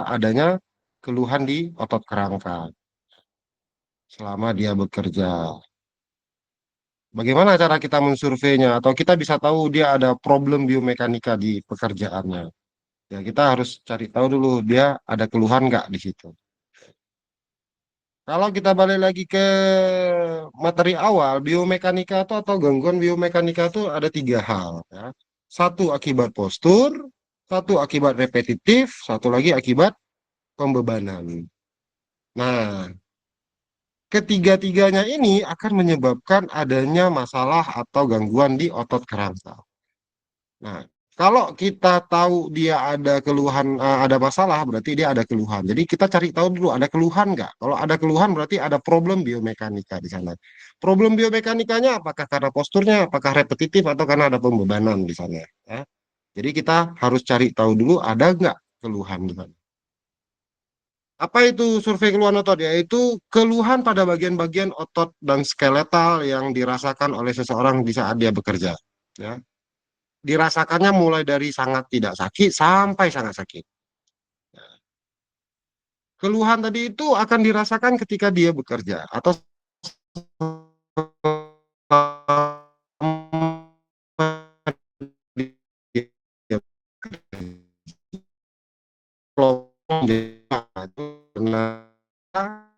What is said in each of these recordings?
adanya keluhan di otot kerangka selama dia bekerja. Bagaimana cara kita mensurveinya atau kita bisa tahu dia ada problem biomekanika di pekerjaannya? Ya, kita harus cari tahu dulu dia ada keluhan nggak di situ. Kalau kita balik lagi ke materi awal, biomekanika itu atau gangguan biomekanika itu ada tiga hal. Ya. Satu akibat postur, satu akibat repetitif, satu lagi akibat pembebanan. Nah, ketiga-tiganya ini akan menyebabkan adanya masalah atau gangguan di otot kerangka. Nah, kalau kita tahu dia ada keluhan, ada masalah, berarti dia ada keluhan. Jadi kita cari tahu dulu ada keluhan nggak? Kalau ada keluhan berarti ada problem biomekanika di sana. Problem biomekanikanya apakah karena posturnya, apakah repetitif, atau karena ada pembebanan di sana. Ya. Jadi kita harus cari tahu dulu ada nggak keluhan di sana. Apa itu survei keluhan otot? Yaitu keluhan pada bagian-bagian otot dan skeletal yang dirasakan oleh seseorang di saat dia bekerja. Ya. Dirasakannya mulai dari sangat tidak sakit sampai sangat sakit. Keluhan tadi itu akan dirasakan ketika dia bekerja atau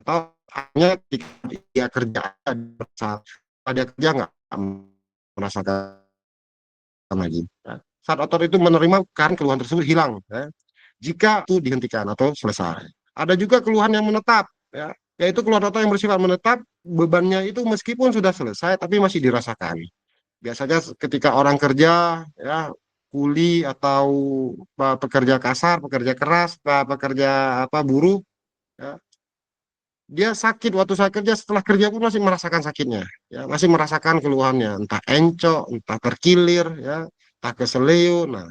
atau hanya ketika dia kerja saat dia kerja nggak merasakan lagi. Ya. Saat otot itu menerima kan keluhan tersebut hilang. Ya. Jika itu dihentikan atau selesai. Ada juga keluhan yang menetap, ya, yaitu keluhan otot yang bersifat menetap, bebannya itu meskipun sudah selesai tapi masih dirasakan. Biasanya ketika orang kerja, ya, kuli atau pekerja kasar, pekerja keras, pekerja apa buruh, ya, dia sakit waktu saya kerja, setelah kerja pun masih merasakan sakitnya, ya, masih merasakan keluhannya, entah encok, entah terkilir, ya, entah keseleo. Nah,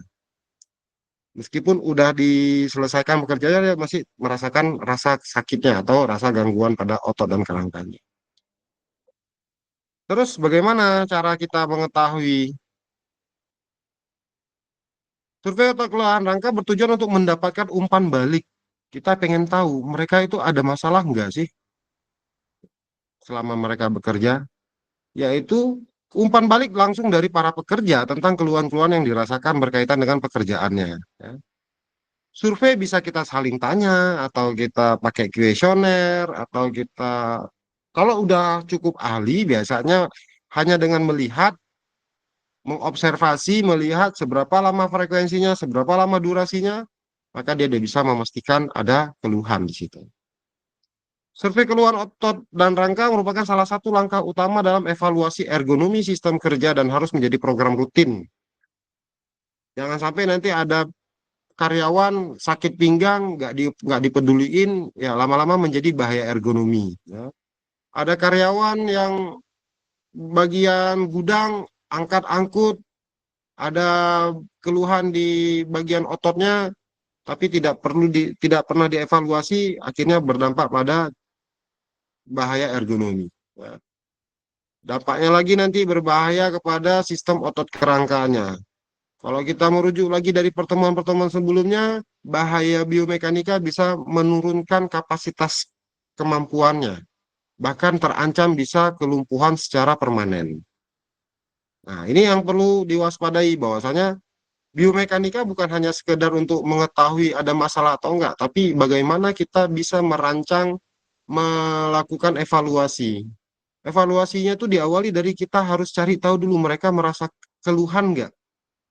meskipun udah diselesaikan pekerjaannya, dia masih merasakan rasa sakitnya atau rasa gangguan pada otot dan kerangkanya. Terus bagaimana cara kita mengetahui? Survei otot kelelahan rangka bertujuan untuk mendapatkan umpan balik. Kita pengen tahu mereka itu ada masalah nggak sih selama mereka bekerja, yaitu umpan balik langsung dari para pekerja tentang keluhan-keluhan yang dirasakan berkaitan dengan pekerjaannya. Ya. Survei bisa kita saling tanya, atau kita pakai kuesioner, atau kita, kalau udah cukup ahli, biasanya hanya dengan melihat, mengobservasi, melihat seberapa lama frekuensinya, seberapa lama durasinya, maka dia udah bisa memastikan ada keluhan di situ. Survei keluhan otot dan rangka merupakan salah satu langkah utama dalam evaluasi ergonomi sistem kerja dan harus menjadi program rutin. Jangan sampai nanti ada karyawan sakit pinggang nggak dipeduliin, ya lama-lama menjadi bahaya ergonomi. Ya. Ada karyawan yang bagian gudang angkat-angkut, ada keluhan di bagian ototnya, tapi tidak pernah dievaluasi, akhirnya berdampak pada bahaya ergonomi. Ya. Dampaknya lagi nanti berbahaya kepada sistem otot kerangkanya. Kalau kita merujuk lagi dari pertemuan-pertemuan sebelumnya, bahaya biomekanika bisa menurunkan kapasitas kemampuannya, bahkan terancam bisa kelumpuhan secara permanen. Nah, ini yang perlu diwaspadai bahwasanya biomekanika bukan hanya sekedar untuk mengetahui ada masalah atau enggak, tapi bagaimana kita bisa merancang, melakukan evaluasi. Evaluasinya itu diawali dari kita harus cari tahu dulu mereka merasa keluhan enggak,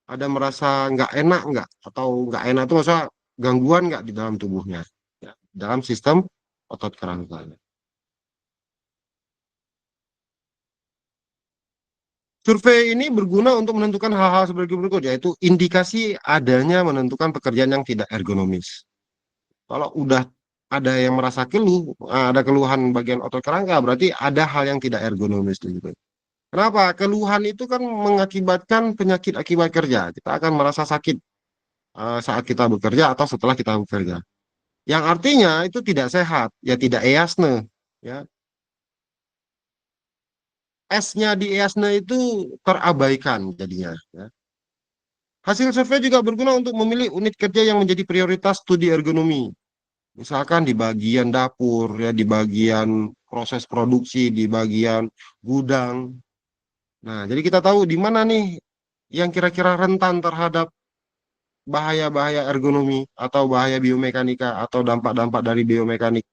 ada merasa nggak enak nggak, atau nggak enak itu masa gangguan nggak di dalam tubuhnya, ya, dalam sistem otot kerangka. Survei ini berguna untuk menentukan hal-hal sebagai berikut, yaitu indikasi adanya menentukan pekerjaan yang tidak ergonomis. Kalau udah ada yang merasa keluh, ada keluhan bagian otot kerangka, berarti ada hal yang tidak ergonomis gitu. Kenapa? Keluhan itu kan mengakibatkan penyakit akibat kerja. Kita akan merasa sakit saat kita bekerja atau setelah kita bekerja. Yang artinya itu tidak sehat, ya tidak EASNE. Ya. S-nya di EASNE itu terabaikan jadinya. Ya. Hasil survei juga berguna untuk memilih unit kerja yang menjadi prioritas studi ergonomi. Misalkan di bagian dapur, ya, di bagian proses produksi, di bagian gudang. Nah, jadi kita tahu di mana nih yang kira-kira rentan terhadap bahaya-bahaya ergonomi atau bahaya biomekanika atau dampak-dampak dari biomekanik.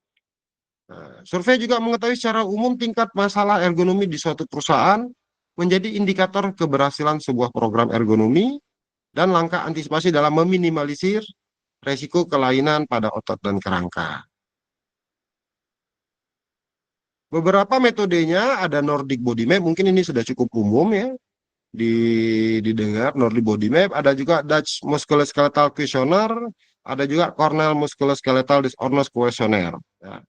Nah, survei juga mengetahui secara umum tingkat masalah ergonomi di suatu perusahaan menjadi indikator keberhasilan sebuah program ergonomi dan langkah antisipasi dalam meminimalisir resiko kelainan pada otot dan kerangka. Beberapa metodenya ada Nordic Body Map, mungkin ini sudah cukup umum ya didengar Nordic Body Map, ada juga Dutch Musculoskeletal Questionnaire, ada juga Cornell Musculoskeletal Disorders Questionnaire. Ya.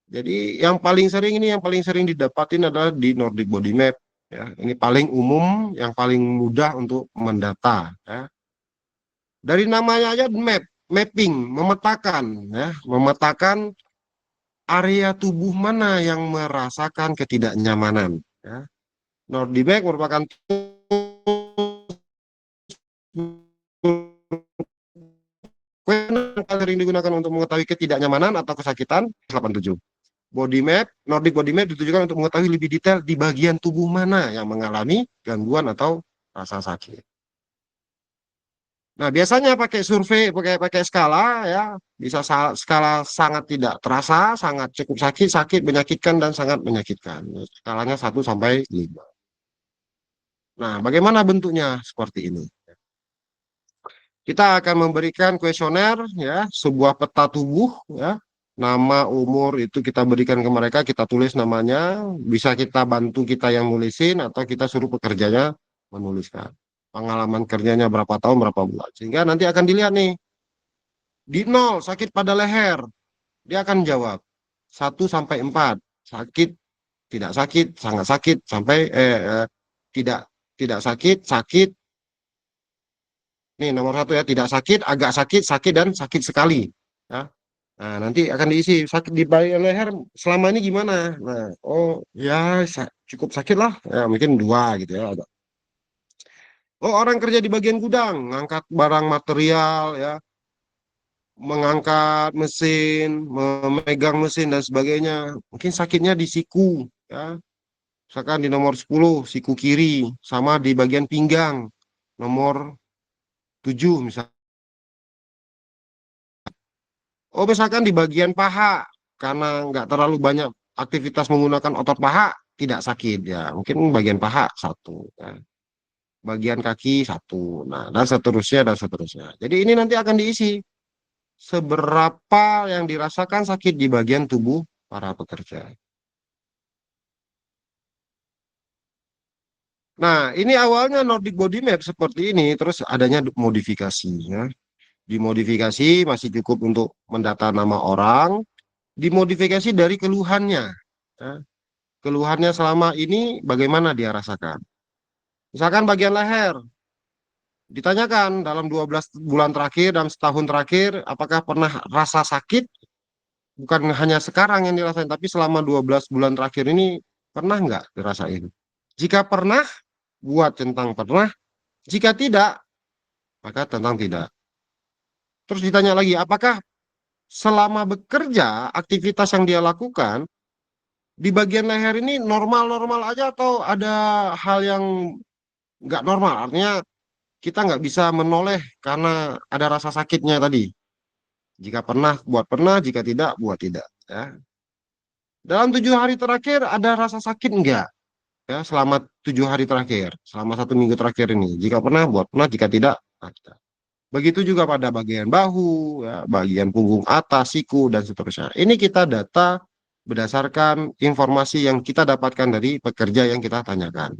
Jadi yang paling sering didapatin adalah di Nordic Body Map. Ya. Ini paling umum, yang paling mudah untuk mendata. Ya. Dari namanya aja map, mapping, memetakan, ya, memetakan area tubuh mana yang merasakan ketidaknyamanan. Ya. Nordic Map merupakan yang sering digunakan untuk mengetahui ketidaknyamanan atau kesakitan. 87. Body map, Nordic body map ditujukan untuk mengetahui lebih detail di bagian tubuh mana yang mengalami gangguan atau rasa sakit. Nah, biasanya pakai survei, pakai pakai skala ya, bisa skala sangat tidak terasa, sangat cukup sakit, sakit, menyakitkan dan sangat menyakitkan. Skalanya 1 sampai 5. Nah, bagaimana bentuknya seperti ini? Kita akan memberikan kuesioner ya, sebuah peta tubuh ya, nama, umur itu kita berikan ke mereka, kita tulis namanya, bisa kita bantu kita yang nulisin atau kita suruh pekerjanya menuliskan. Pengalaman kerjanya berapa tahun, berapa bulan. Sehingga nanti akan dilihat nih, di 0 sakit pada leher, dia akan jawab 1 sampai 4 sakit, tidak sakit, sangat sakit, sampai tidak tidak sakit, sakit. Nih nomor 1 ya, tidak sakit, agak sakit, sakit dan sakit sekali. Ya. Nah, nanti akan diisi sakit di bagian leher selama ini gimana? Nah, oh ya cukup sakit lah, ya, mungkin 2 gitu ya. Oh orang kerja di bagian gudang, ngangkat barang material ya, mengangkat mesin, memegang mesin dan sebagainya. Mungkin sakitnya di siku ya. Misalkan di nomor 10 siku kiri, sama di bagian pinggang nomor 7 misalnya. Oh, misalkan di bagian paha, karena nggak terlalu banyak aktivitas menggunakan otot paha, tidak sakit ya. Mungkin bagian paha 1, ya. Bagian kaki 1. Nah, dan seterusnya dan seterusnya. Jadi ini nanti akan diisi seberapa yang dirasakan sakit di bagian tubuh para pekerja. Nah, ini awalnya Nordic Body Map seperti ini, terus adanya modifikasi ya. Dimodifikasi masih cukup untuk mendata nama orang, dimodifikasi dari keluhannya. Ya. Keluhannya selama ini bagaimana dia rasakan. Misalkan bagian leher, ditanyakan dalam 12 bulan terakhir, dalam setahun terakhir, apakah pernah rasa sakit, bukan hanya sekarang yang dirasain, tapi selama 12 bulan terakhir ini, pernah nggak dirasain? Jika pernah, buat tentang pernah. Jika tidak, maka tentang tidak. Terus ditanya lagi, apakah selama bekerja, aktivitas yang dia lakukan, di bagian leher ini normal-normal aja atau ada hal yang nggak normal? Artinya kita nggak bisa menoleh karena ada rasa sakitnya tadi. Jika pernah, buat pernah. Jika tidak, buat tidak. Ya. Dalam 7 hari terakhir ada rasa sakit enggak? Ya, selama 7 hari terakhir, selama 1 minggu terakhir ini. Jika pernah, buat pernah. Jika tidak, nah, tidak. Begitu juga pada bagian bahu, ya, bagian punggung atas, siku, dan seterusnya. Ini kita data berdasarkan informasi yang kita dapatkan dari pekerja yang kita tanyakan.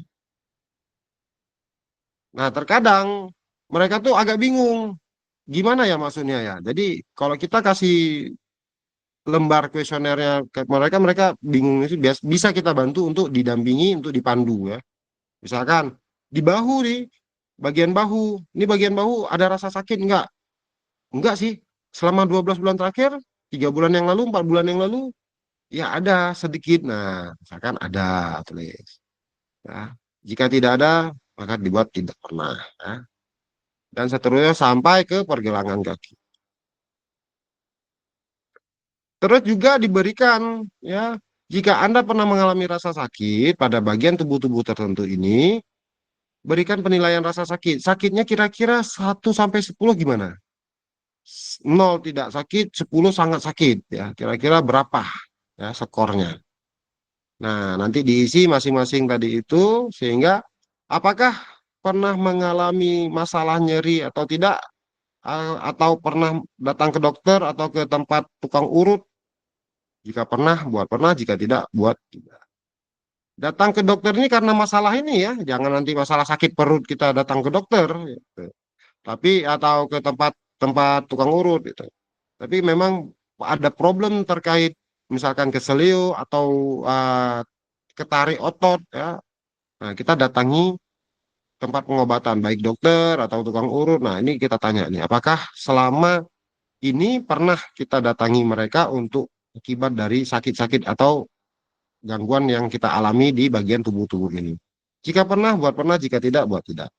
Nah, terkadang mereka tuh agak bingung. Gimana ya maksudnya ya? Jadi kalau kita kasih lembar kuesionernya ke mereka, mereka bingung itu bisa kita bantu untuk didampingi, untuk dipandu ya. Misalkan di bahu nih, bagian bahu, ini bagian bahu ada rasa sakit enggak? Enggak sih. Selama 12 bulan terakhir, 3 bulan yang lalu, 4 bulan yang lalu, ya ada sedikit. Nah, misalkan ada tulis. Ya. Jika tidak ada, maka dibuat tidak pernah. Ya. Dan seterusnya sampai ke pergelangan kaki. Terus juga diberikan ya, jika Anda pernah mengalami rasa sakit pada bagian tubuh-tubuh tertentu ini, berikan penilaian rasa sakit. Sakitnya kira-kira 1 sampai 10 gimana? 0 tidak sakit, 10 sangat sakit ya. Kira-kira berapa ya skornya? Nah, nanti diisi masing-masing tadi itu sehingga apakah pernah mengalami masalah nyeri atau tidak, atau pernah datang ke dokter atau ke tempat tukang urut? Jika pernah, buat pernah, jika tidak, buat tidak. Datang ke dokter ini karena masalah ini ya, jangan nanti masalah sakit perut kita datang ke dokter, gitu. Tapi atau ke tempat tempat tukang urut gitu. Tapi memang ada problem terkait misalkan keselio atau ketarik otot ya. Nah, kita datangi tempat pengobatan baik dokter atau tukang urut. Nah, ini kita tanya nih, apakah selama ini pernah kita datangi mereka untuk akibat dari sakit-sakit atau gangguan yang kita alami di bagian tubuh-tubuh ini. Jika pernah, buat pernah, jika tidak, buat tidak.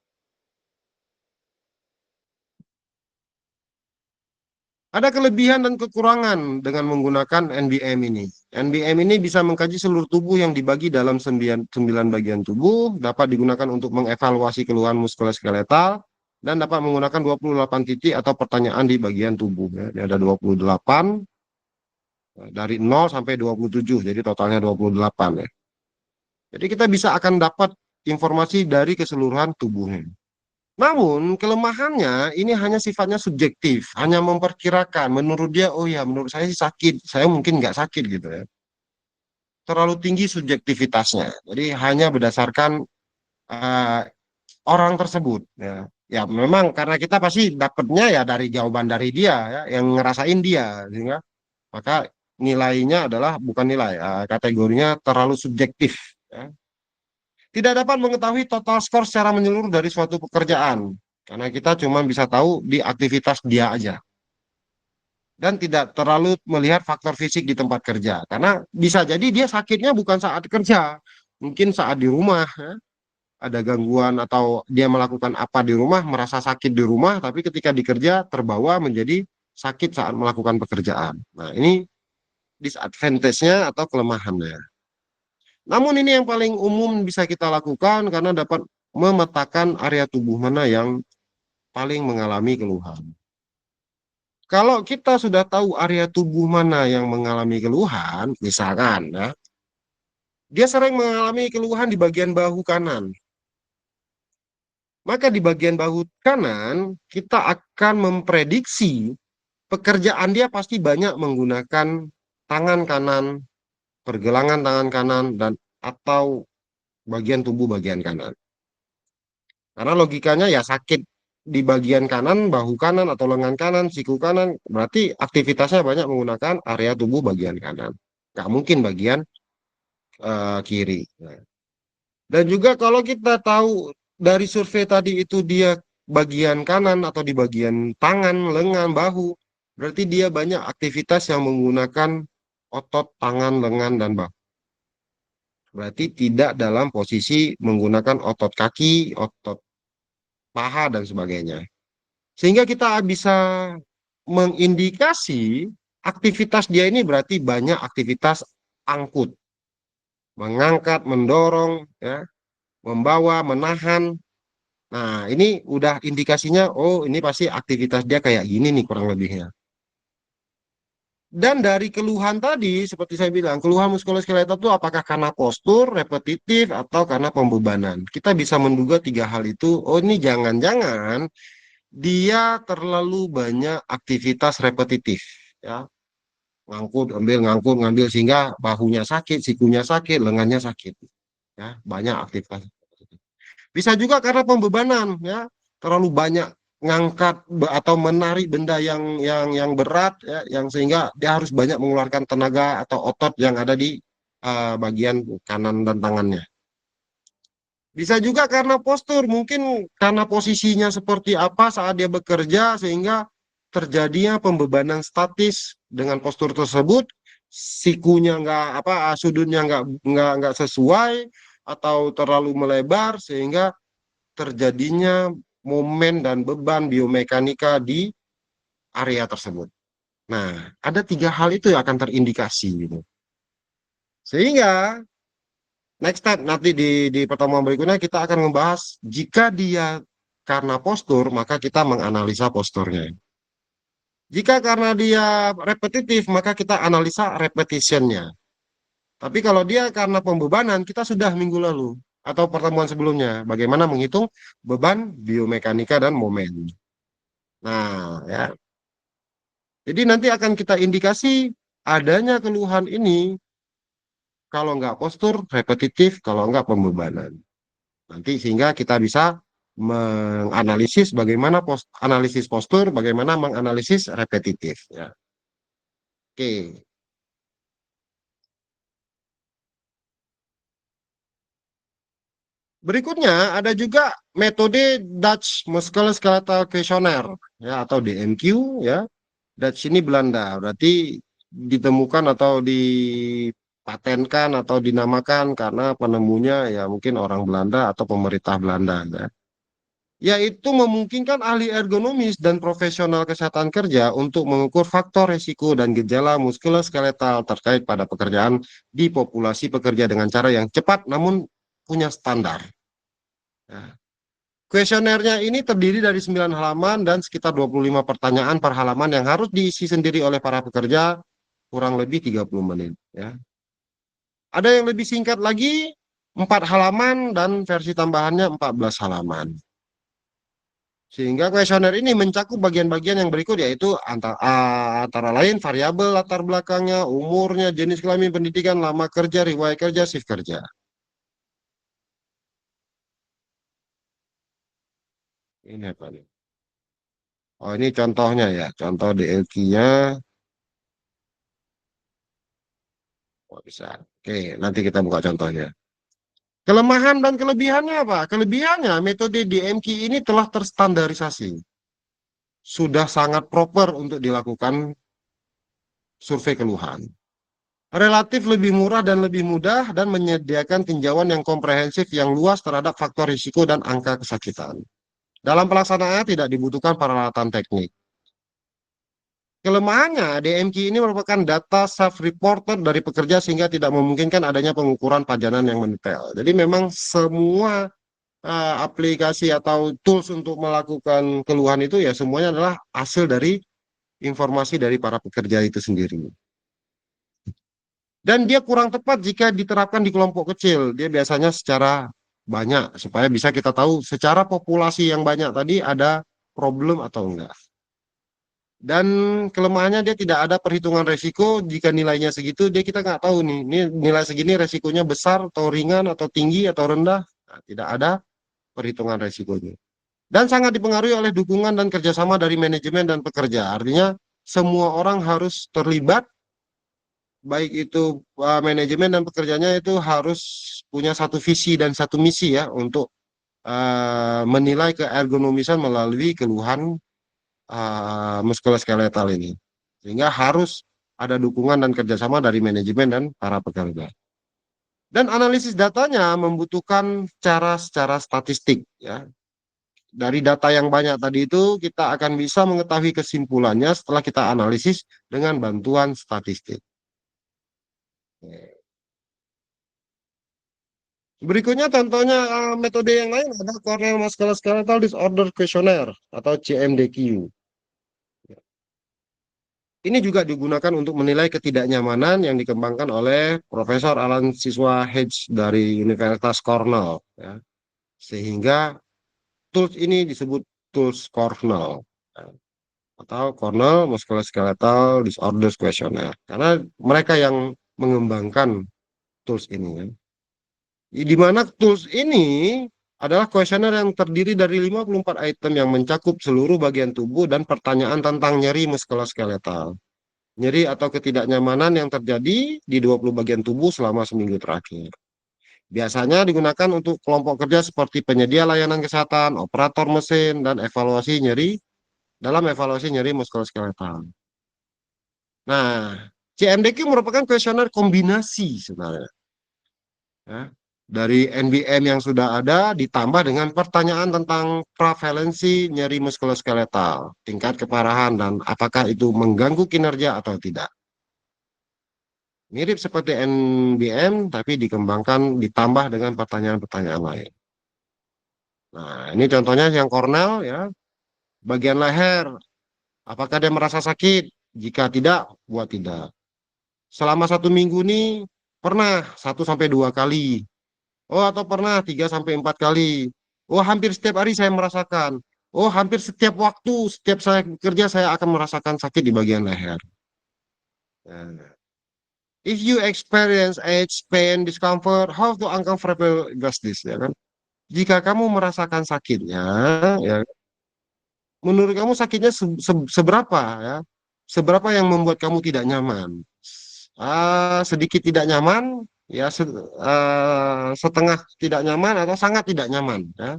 Ada kelebihan dan kekurangan dengan menggunakan NBM ini. NBM ini bisa mengkaji seluruh tubuh yang dibagi dalam 9 bagian tubuh, dapat digunakan untuk mengevaluasi keluhan muskuloskeletal, dan dapat menggunakan 28 titik atau pertanyaan di bagian tubuh. Ya. Ini ada 28, dari 0 sampai 27, jadi totalnya 28. Ya. Jadi kita bisa akan dapat informasi dari keseluruhan tubuhnya. Namun kelemahannya ini hanya sifatnya subjektif, hanya memperkirakan. Menurut dia, oh ya, menurut saya sih sakit, saya mungkin nggak sakit gitu ya. Terlalu tinggi subjektivitasnya. Jadi hanya berdasarkan eh, orang tersebut. Ya, ya memang karena kita pasti dapatnya ya dari jawaban dari dia, ya, yang ngerasain dia, sehingga maka nilainya adalah bukan nilai, kategorinya terlalu subjektif. Ya. Tidak dapat mengetahui total skor secara menyeluruh dari suatu pekerjaan. Karena kita cuma bisa tahu di aktivitas dia aja. Dan tidak terlalu melihat faktor fisik di tempat kerja. Karena bisa jadi dia sakitnya bukan saat kerja. Mungkin saat di rumah. Ya. Ada gangguan atau dia melakukan apa di rumah, merasa sakit di rumah, tapi ketika dikerja terbawa menjadi sakit saat melakukan pekerjaan. Nah, ini disadvantage-nya atau kelemahannya. Namun ini yang paling umum bisa kita lakukan karena dapat memetakan area tubuh mana yang paling mengalami keluhan. Kalau kita sudah tahu area tubuh mana yang mengalami keluhan, misalkan ya, dia sering mengalami keluhan di bagian bahu kanan. Maka di bagian bahu kanan kita akan memprediksi pekerjaan dia pasti banyak menggunakan tangan kanan, pergelangan tangan kanan dan atau bagian tubuh bagian kanan. Karena logikanya ya sakit di bagian kanan, bahu kanan atau lengan kanan, siku kanan, berarti aktivitasnya banyak menggunakan area tubuh bagian kanan. Nggak mungkin bagian kiri. Nah. Dan juga kalau kita tahu dari survei tadi itu dia bagian kanan atau di bagian tangan, lengan, bahu, berarti dia banyak aktivitas yang menggunakan otot tangan, lengan, dan bahu. Berarti tidak dalam posisi menggunakan otot kaki, otot paha, dan sebagainya. Sehingga kita bisa mengindikasi aktivitas dia ini berarti banyak aktivitas angkut, mengangkat, mendorong, ya, membawa, menahan. Nah, ini udah indikasinya, oh ini pasti aktivitas dia kayak gini nih kurang lebihnya. Dan dari keluhan tadi, seperti saya bilang, keluhan muskuloskeletal itu apakah karena postur, repetitif, atau karena pembebanan. Kita bisa menduga 3 hal itu, oh ini jangan-jangan dia terlalu banyak aktivitas repetitif. Ya, ngangkut, ngambil, sehingga bahunya sakit, sikunya sakit, lengannya sakit. Ya, banyak aktivitas. Bisa juga karena pembebanan, ya, terlalu banyak ngangkat atau menarik benda yang berat, ya, yang sehingga dia harus banyak mengeluarkan tenaga atau otot yang ada di bagian kanan dan tangannya. Bisa juga karena postur, mungkin karena posisinya seperti apa saat dia bekerja sehingga terjadinya pembebanan statis dengan postur tersebut, sikunya nggak apa, sudutnya nggak sesuai atau terlalu melebar sehingga terjadinya momen dan beban biomekanika di area tersebut. Nah, ada tiga hal itu yang akan terindikasi gitu. Sehingga next step nanti di pertemuan berikutnya kita akan membahas jika dia karena postur, maka kita menganalisa posturnya. Jika karena dia repetitif, maka kita analisa repetitionnya. Tapi kalau dia karena pembebanan, kita sudah minggu lalu atau pertemuan sebelumnya, bagaimana menghitung beban biomekanika dan momen. Nah, ya. Jadi nanti akan kita indikasi adanya keluhan ini kalau nggak postur, repetitif, kalau nggak pembebanan. Nanti sehingga kita bisa menganalisis bagaimana analisis postur, bagaimana menganalisis repetitif. Ya. Oke. Berikutnya ada juga metode Dutch Musculoskeletal Questionnaire ya atau DMQ ya. Dutch ini Belanda, berarti ditemukan atau dipatenkan atau dinamakan karena penemunya ya mungkin orang Belanda atau pemerintah Belanda ya. Yaitu memungkinkan ahli ergonomis dan profesional kesehatan kerja untuk mengukur faktor risiko dan gejala muskuloskeletal terkait pada pekerjaan di populasi pekerja dengan cara yang cepat namun punya standar. Ya. Kuesionernya ini terdiri dari 9 halaman dan sekitar 25 pertanyaan per halaman yang harus diisi sendiri oleh para pekerja kurang lebih 30 menit. Ya. Ada yang lebih singkat lagi, 4 halaman dan versi tambahannya 14 halaman. Sehingga kuesioner ini mencakup bagian-bagian yang berikut yaitu antara lain variabel latar belakangnya, umurnya, jenis kelamin pendidikan, lama kerja, riwayat kerja, shift kerja. Ini apa nih? Oh ini contohnya ya, contoh DLQ-nya. Oh, bisa. Oke, nanti kita buka contohnya. Kelemahan dan kelebihannya apa? Kelebihannya metode DMQ ini telah terstandarisasi. Sudah sangat proper untuk dilakukan survei keluhan. Relatif lebih murah dan lebih mudah dan menyediakan tinjauan yang komprehensif yang luas terhadap faktor risiko dan angka kesakitan. Dalam pelaksanaannya tidak dibutuhkan peralatan teknik. Kelemahannya, DMQ ini merupakan data self-reported dari pekerja sehingga tidak memungkinkan adanya pengukuran pajanan yang mendetail. Jadi memang semua aplikasi atau tools untuk melakukan keluhan itu ya semuanya adalah hasil dari informasi dari para pekerja itu sendiri. Dan dia kurang tepat jika diterapkan di kelompok kecil. Dia biasanya secara banyak supaya bisa kita tahu secara populasi yang banyak tadi ada problem atau enggak. Dan kelemahannya dia tidak ada perhitungan resiko jika nilainya segitu dia kita nggak tahu nih ini nilai segini resikonya besar atau ringan atau tinggi atau rendah. Nah, tidak ada perhitungan resikonya. Dan sangat dipengaruhi oleh dukungan dan kerjasama dari manajemen dan pekerja. Artinya semua orang harus terlibat, baik itu manajemen dan pekerjanya itu harus punya satu visi dan satu misi ya untuk menilai keergonomisan melalui keluhan muskuloskeletal ini. Sehingga harus ada dukungan dan kerjasama dari manajemen dan para pekerja. Dan analisis datanya membutuhkan cara secara statistik ya. Dari data yang banyak tadi itu kita akan bisa mengetahui kesimpulannya setelah kita analisis dengan bantuan statistik. Berikutnya contohnya metode yang lain ada Cornell Musculoskeletal Disorder Questionnaire atau CMDQ. Ini juga digunakan untuk menilai ketidaknyamanan yang dikembangkan oleh Profesor Alan Siswa Hedge dari Universitas Cornell. Ya. Sehingga tools ini disebut tools Cornell. Ya. Atau Cornell Musculoskeletal Disorders Questionnaire. Karena mereka yang mengembangkan tools ini. Ya. Di mana tools ini adalah kuesioner yang terdiri dari 54 item yang mencakup seluruh bagian tubuh dan pertanyaan tentang nyeri muskuloskeletal. Nyeri atau ketidaknyamanan yang terjadi di 20 bagian tubuh selama seminggu terakhir. Biasanya digunakan untuk kelompok kerja seperti penyedia layanan kesehatan, operator mesin, dan evaluasi nyeri dalam evaluasi nyeri muskuloskeletal. Nah, CMDQ merupakan kuesioner kombinasi sebenarnya. Ya. dari NBM yang sudah ada ditambah dengan pertanyaan tentang prevalensi nyeri muskuloskeletal, tingkat keparahan dan apakah itu mengganggu kinerja atau tidak. Mirip seperti NBM tapi dikembangkan ditambah dengan pertanyaan-pertanyaan lain. Nah, ini contohnya yang Cornell ya, bagian leher, apakah dia merasa sakit? Jika tidak, buat tidak. Selama 1 minggu ini pernah 1 sampai 2 kali. Oh, atau pernah 3 sampai 4 kali. Oh, hampir setiap hari saya merasakan. Oh, hampir setiap waktu, setiap saya bekerja, saya akan merasakan sakit di bagian leher. Nah, if you experience ache, pain, discomfort, how to uncomfortable was this, ya kan? Jika kamu merasakan sakitnya, ya, menurut kamu sakitnya seberapa, ya? Seberapa yang membuat kamu tidak nyaman? Sedikit tidak nyaman, ya, setengah tidak nyaman atau sangat tidak nyaman, ya.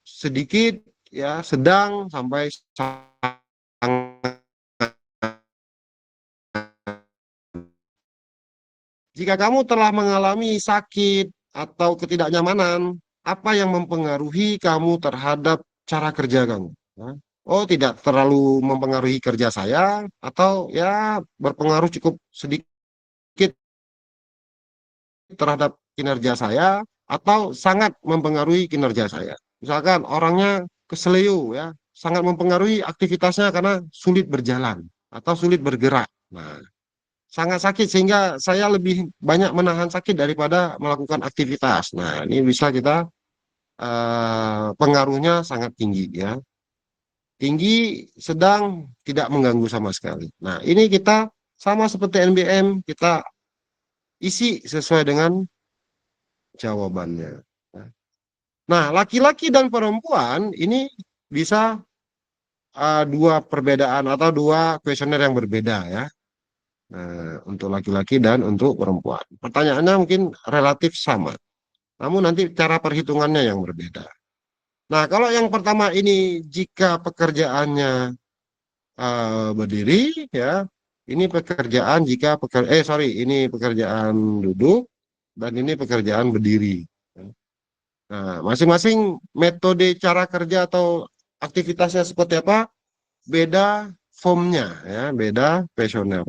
Sedikit, ya, sedang sampai sangat. Jika kamu telah mengalami sakit atau ketidaknyamanan, apa yang mempengaruhi kamu terhadap cara kerja kamu? Ya. Oh, tidak terlalu mempengaruhi kerja saya, atau ya berpengaruh cukup sedikit terhadap kinerja saya, atau sangat mempengaruhi kinerja saya. Misalkan orangnya keseleo, ya, sangat mempengaruhi aktivitasnya karena sulit berjalan atau sulit bergerak. Nah, sangat sakit sehingga saya lebih banyak menahan sakit daripada melakukan aktivitas. Nah, ini bisa kita pengaruhnya sangat tinggi, ya. Tinggi, sedang, tidak mengganggu sama sekali. Nah, ini kita sama seperti NBM, kita isi sesuai dengan jawabannya. Nah, laki-laki dan perempuan ini bisa dua perbedaan atau dua kuesioner yang berbeda, ya. Untuk laki-laki dan untuk perempuan. Pertanyaannya mungkin relatif sama, namun nanti cara perhitungannya yang berbeda. Nah, kalau yang pertama ini jika pekerjaannya berdiri, ya, ini pekerjaan jika ini pekerjaan duduk dan ini pekerjaan berdiri. Nah, masing-masing metode cara kerja atau aktivitasnya seperti apa, beda formnya, ya, beda kuesioner.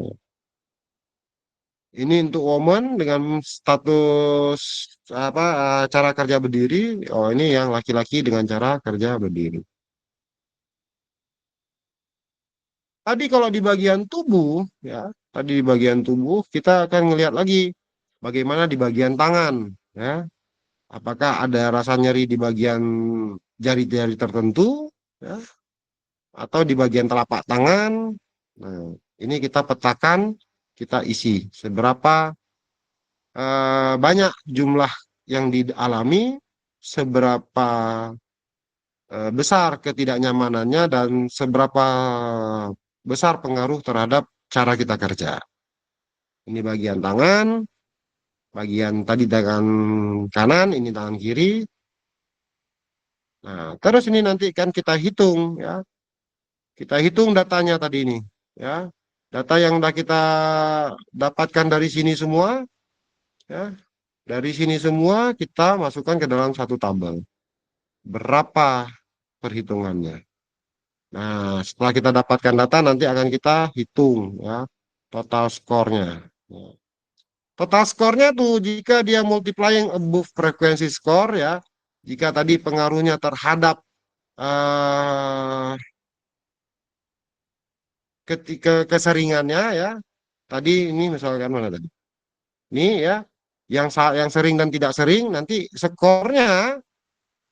Ini untuk woman dengan status apa cara kerja berdiri. Oh, ini yang laki-laki dengan cara kerja berdiri. Tadi kalau di bagian tubuh, ya, tadi di bagian tubuh kita akan ngelihat lagi bagaimana di bagian tangan, ya. Apakah ada rasa nyeri di bagian jari-jari tertentu, ya, atau di bagian telapak tangan. Nah, ini kita petakan, kita isi seberapa banyak jumlah yang dialami, seberapa besar ketidaknyamanannya, dan seberapa besar pengaruh terhadap cara kita kerja. Ini bagian tangan, bagian tadi tangan kanan, ini tangan kiri. Nah, terus ini nanti kan kita hitung, ya. Kita hitung datanya tadi ini, ya. Data yang udah kita dapatkan dari sini semua, ya. Dari sini semua kita masukkan ke dalam satu tabel. Berapa perhitungannya? Nah, setelah kita dapatkan data, nanti akan kita hitung, ya, total skornya. Ya. Total skornya tuh jika dia multiplying above frequency score, ya, jika tadi pengaruhnya terhadap eh, ketika keseringannya, ya, tadi ini misalkan mana tadi? Ini, ya, yang sering dan tidak sering, nanti skornya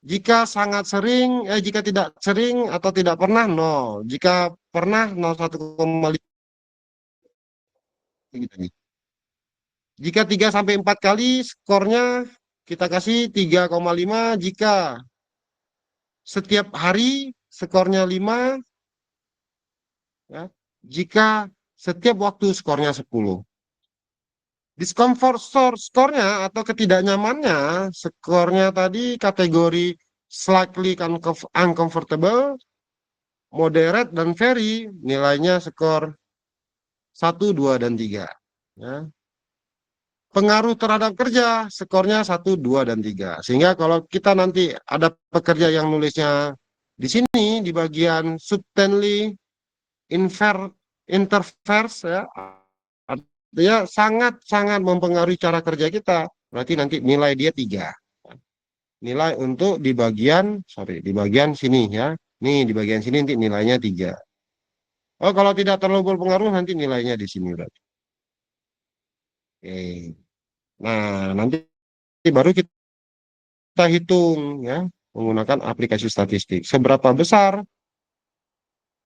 jika sangat sering, jika tidak sering atau tidak pernah nol, jika pernah 0,1,5 gitu. Jika 3 sampai 4 kali skornya kita kasih 3,5, jika setiap hari skornya 5, ya. Jika setiap waktu skornya 10. Discomfort skornya atau ketidaknyamannya, skornya tadi kategori slightly uncomfortable, moderate, dan very, nilainya skor 1, 2, dan 3. Ya. pengaruh terhadap kerja, skornya satu, 2, dan 3. Sehingga kalau kita nanti ada pekerja yang nulisnya di sini, di bagian subtly infer, interferes, ya, artinya sangat-sangat mempengaruhi cara kerja kita, berarti nanti nilai dia 3. Nilai untuk di bagian, sorry, di bagian sini ya. Nih, di bagian sini nanti nilainya 3. Oh, kalau tidak terlalu berpengaruh, nanti nilainya di sini berarti. Oke. Nah, nanti baru kita hitung ya, menggunakan aplikasi statistik. Seberapa besar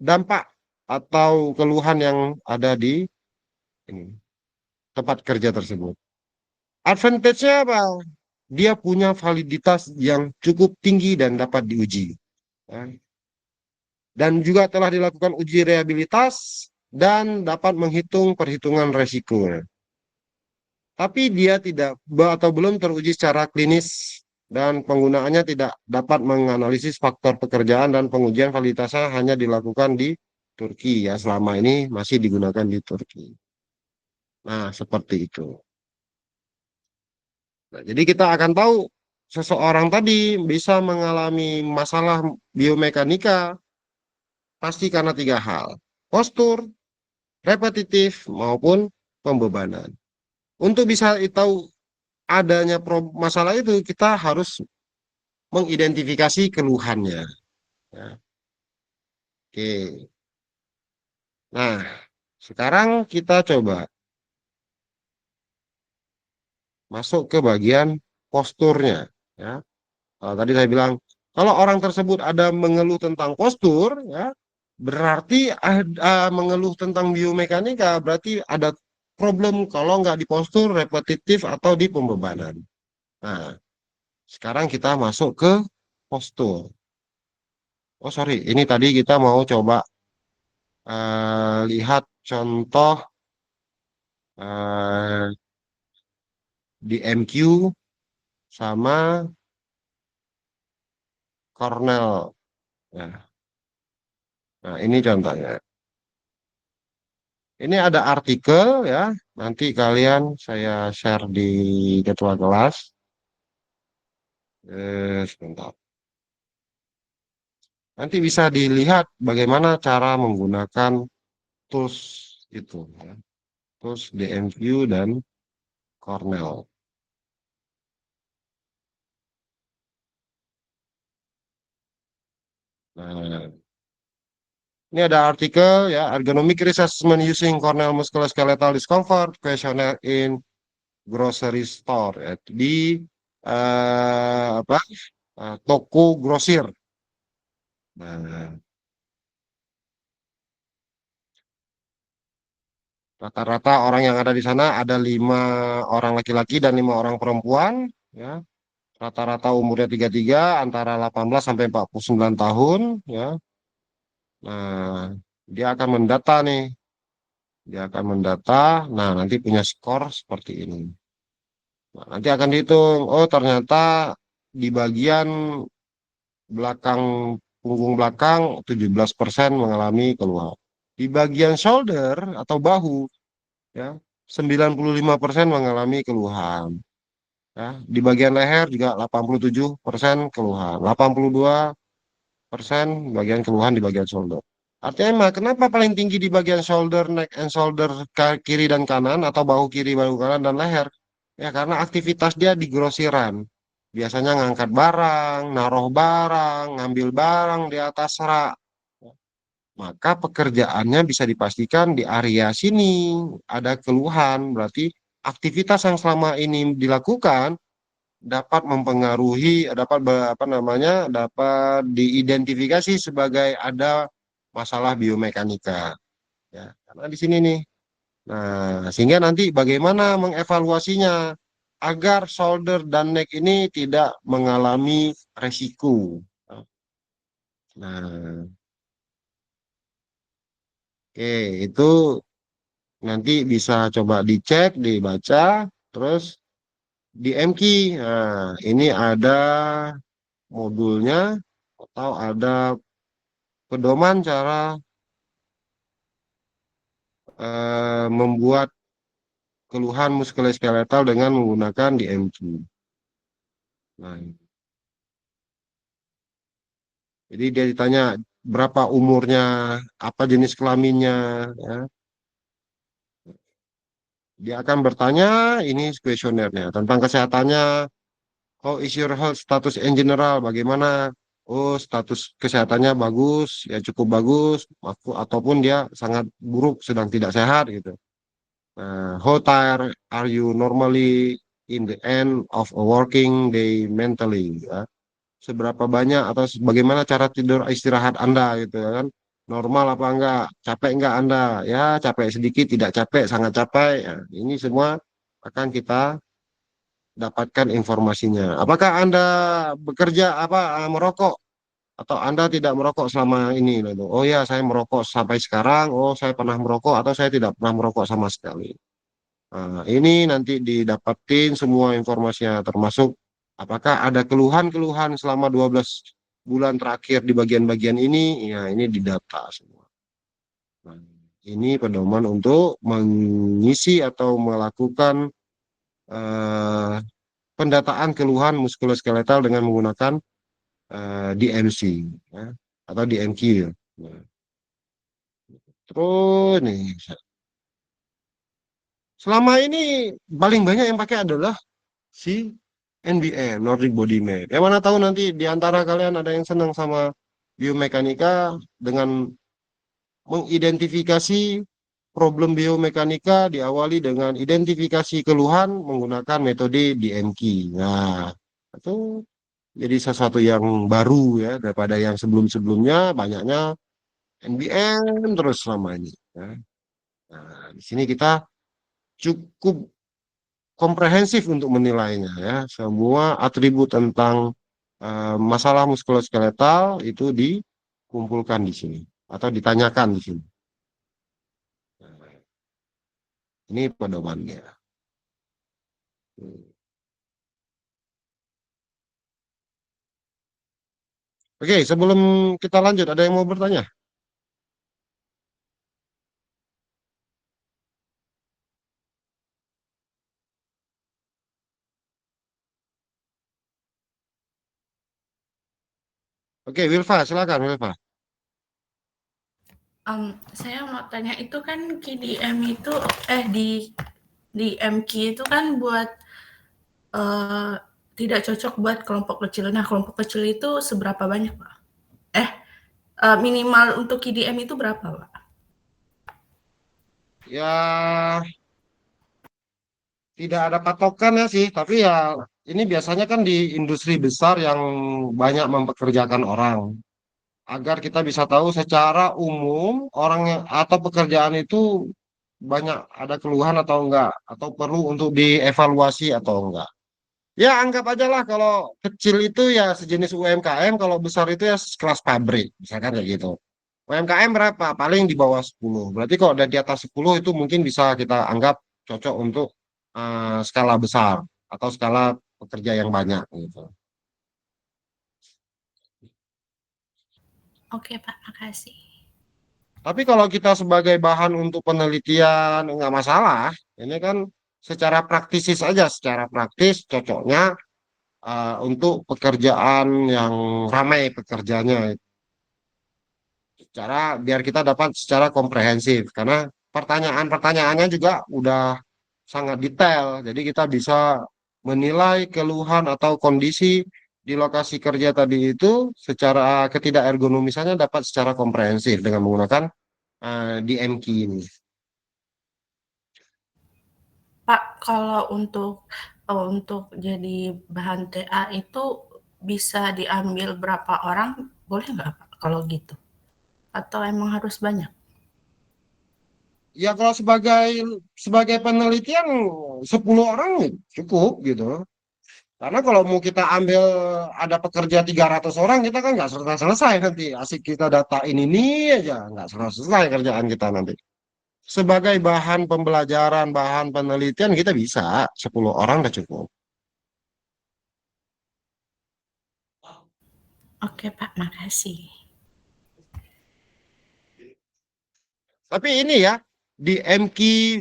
dampak atau keluhan yang ada di ini, tempat kerja tersebut. Advantage-nya apa? Dia punya validitas yang cukup tinggi dan dapat diuji. Ya. Dan juga telah dilakukan uji reliabilitas dan dapat menghitung perhitungan resiko. Tapi dia tidak atau belum teruji secara klinis dan penggunaannya tidak dapat menganalisis faktor pekerjaan dan pengujian validitasnya hanya dilakukan di Turki ya, selama ini masih digunakan di Turki. Nah, seperti itu. Nah, jadi kita akan tahu seseorang tadi bisa mengalami masalah biomekanika pasti karena 3 hal. Postur, repetitif, maupun pembebanan. Untuk bisa tahu adanya masalah itu, kita harus mengidentifikasi keluhannya. Ya. Oke. Nah, sekarang kita coba masuk ke bagian posturnya. Ya. Tadi saya bilang, kalau orang tersebut ada mengeluh tentang postur, ya, berarti ada mengeluh tentang biomekanika, berarti ada problem kalau nggak di postur, repetitif, atau di pembebanan. Nah, sekarang kita masuk ke postur. Oh, sorry, ini tadi kita mau coba lihat contoh eh, di MQ sama Cornell. Ya. Nah, ini contohnya. Ini ada artikel ya. Nanti kalian saya share di jadwal kelas. Sebentar. Nanti bisa dilihat bagaimana cara menggunakan tools itu, ya. Tools DMView dan Cornell. Nah, ini ada artikel ya, ergonomic assessment using Cornell musculoskeletal discomfort questionnaire in grocery store ya, di apa toko grosir. Nah, rata-rata orang yang ada di sana ada 5 orang laki-laki dan 5 orang perempuan. Ya, rata-rata umurnya 33 antara 18 sampai 49 tahun. Ya, nah dia akan mendata nih, dia akan mendata. Nah, nanti punya skor seperti ini. Nah, nanti akan dihitung. Oh, ternyata di bagian belakang punggung belakang 17% mengalami keluhan. Di bagian shoulder atau bahu ya 95% mengalami keluhan. Ya, di bagian leher juga 87% keluhan. 82% bagian keluhan di bagian shoulder. Artinya emang kenapa paling tinggi di bagian shoulder, neck and shoulder kiri dan kanan atau bahu kiri, bahu kanan dan leher? Ya karena aktivitas dia di grosiran. Biasanya ngangkat barang, naruh barang, ngambil barang di atas rak. Maka pekerjaannya bisa dipastikan di area sini ada keluhan. Berarti aktivitas yang selama ini dilakukan dapat mempengaruhi, apa namanya, dapat diidentifikasi sebagai ada masalah biomekanika. Ya, karena di sini nih. Nah, sehingga nanti bagaimana mengevaluasinya agar shoulder dan neck ini tidak mengalami resiko. Nah, oke, itu nanti bisa coba dicek, dibaca, terus di MQ. Nah, ini ada modulnya atau ada pedoman cara, membuat keluhan muskuloskeletal dengan menggunakan DMQ. Nah, jadi dia ditanya berapa umurnya, apa jenis kelaminnya, ya. Dia akan bertanya ini kuesionernya tentang kesehatannya. Oh, is your health status in general? Bagaimana? Oh, status kesehatannya bagus, ya cukup bagus, ataupun dia sangat buruk, sedang tidak sehat gitu. How tired are you normally in the end of a working day mentally? Ya. Seberapa banyak atau bagaimana cara tidur istirahat Anda gitu ya kan? Normal apa enggak? Capek enggak Anda? Ya, capek sedikit, tidak capek, sangat capek. Ya, ini semua akan kita dapatkan informasinya. Apakah Anda bekerja merokok atau Anda tidak merokok selama ini gitu. Oh ya, saya merokok sampai sekarang. Oh, saya pernah merokok atau saya tidak pernah merokok sama sekali. Nah, ini nanti didapatin semua informasinya termasuk apakah ada keluhan-keluhan selama 12 bulan terakhir di bagian-bagian ini. Ya, ini didata semua. Nah, ini pedoman untuk mengisi atau melakukan eh, pendataan keluhan muskuloskeletal dengan menggunakan DMC ya, atau DMQ. Nah, terus nih, selama ini paling banyak yang pakai adalah si NBM, Nordic Body Map. Yang mana tahu nanti di antara kalian ada yang senang sama biomekanika dengan mengidentifikasi problem biomekanika diawali dengan identifikasi keluhan menggunakan metode DMQ. Nah, itu jadi sesuatu yang baru ya daripada yang sebelum-sebelumnya banyaknya NBM terus selama ini. Ya. Nah, di sini kita cukup komprehensif untuk menilainya ya. Semua atribut tentang masalah muskuloskeletal itu dikumpulkan di sini atau ditanyakan di sini. Nah, ini pedomannya. Oke, sebelum kita lanjut, ada yang mau bertanya? Oke, Wilfa, silakan Wilfa. Saya mau tanya itu kan KDM itu di MQ itu kan buat eh, tidak cocok buat kelompok kecil. Nah, kelompok kecil itu seberapa banyak, Pak? Eh, minimal untuk KDM itu berapa, Pak? Ya, tidak ada patokan ya sih, tapi ya ini biasanya kan di industri besar yang banyak mempekerjakan orang. Agar kita bisa tahu secara umum orang yang atau pekerjaan itu banyak ada keluhan atau enggak, atau perlu untuk dievaluasi atau enggak. Ya anggap aja lah kalau kecil itu ya sejenis UMKM, kalau besar itu ya kelas pabrik, misalkan kayak gitu. UMKM berapa? Paling di bawah 10. Berarti kalau udah di atas 10 itu mungkin bisa kita anggap cocok untuk skala besar atau skala pekerja yang banyak gitu. Oke, Pak, makasih. Tapi kalau kita sebagai bahan untuk penelitian nggak masalah. Ini kan secara praktis saja, secara praktis cocoknya untuk pekerjaan yang ramai pekerjaannya. Cara biar kita dapat secara komprehensif. Karena pertanyaan-pertanyaannya juga udah sangat detail. Jadi kita bisa menilai keluhan atau kondisi di lokasi kerja tadi itu secara ketidakergonomisannya dapat secara komprehensif dengan menggunakan DMK ini. Pak, kalau untuk jadi bahan TA itu bisa diambil berapa orang? Boleh nggak, Pak, kalau gitu? Atau emang harus banyak? Ya kalau sebagai sebagai penelitian 10 orang cukup gitu. Karena kalau mau kita ambil ada pekerja 300 orang kita kan nggak selesai-selesai nanti. Asik kita data ini aja nggak selesai kerjaan kita nanti. Sebagai bahan pembelajaran, bahan penelitian kita bisa 10 orang udah cukup. Oke, Pak, makasih. Tapi ini ya di MQ,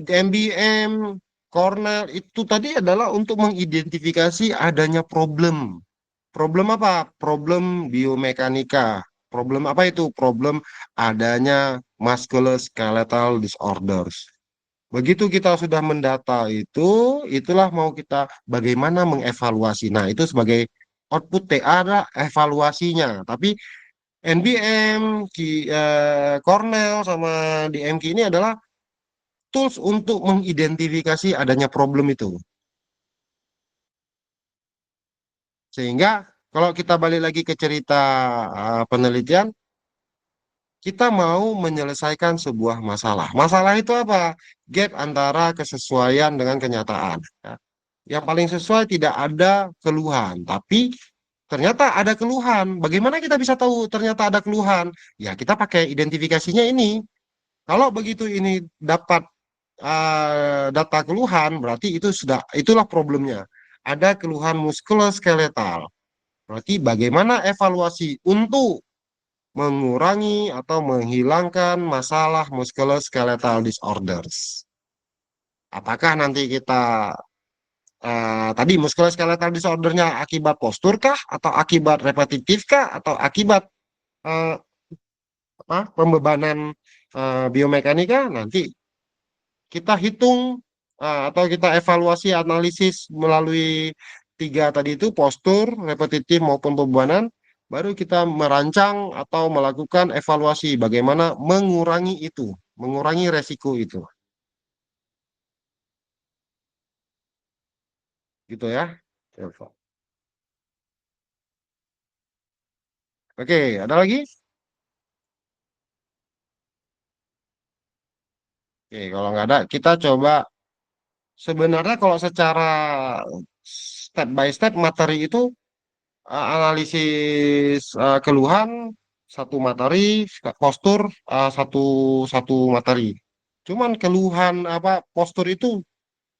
di MBM Cornell itu tadi adalah untuk mengidentifikasi adanya problem. Problem apa? Problem biomekanika. Problem apa itu? Problem adanya musculoskeletal disorders. Begitu kita sudah mendata itu, itulah mau kita bagaimana mengevaluasi. Nah, itu sebagai output TA adalah evaluasinya. Tapi NBM, Cornell, sama DMK ini adalah tools untuk mengidentifikasi adanya problem itu. Sehingga kalau kita balik lagi ke cerita penelitian, kita mau menyelesaikan sebuah masalah. Masalah itu apa? Gap antara kesesuaian dengan kenyataan. Ya. Yang paling sesuai tidak ada keluhan, tapi ternyata ada keluhan. Bagaimana kita bisa tahu ternyata ada keluhan? Ya, kita pakai identifikasinya ini. Kalau begitu ini dapat data keluhan, berarti itu sudah itulah problemnya. Ada keluhan muskuloskeletal. Berarti bagaimana evaluasi untuk mengurangi atau menghilangkan masalah musculoskeletal disorders. Apakah nanti kita tadi musculoskeletal disordernya akibat postur kah, atau akibat repetitif kah, atau akibat eh, pembebanan biomekanika? Nanti kita hitung atau kita evaluasi analisis melalui tiga tadi itu postur, repetitif maupun pembebanan, baru kita merancang atau melakukan evaluasi bagaimana mengurangi itu, mengurangi resiko itu, gitu ya. Oke, ada lagi? Oke, kalau nggak ada, kita coba sebenarnya kalau secara step by step materi itu analisis keluhan satu materi, postur satu satu materi. Cuman keluhan apa postur itu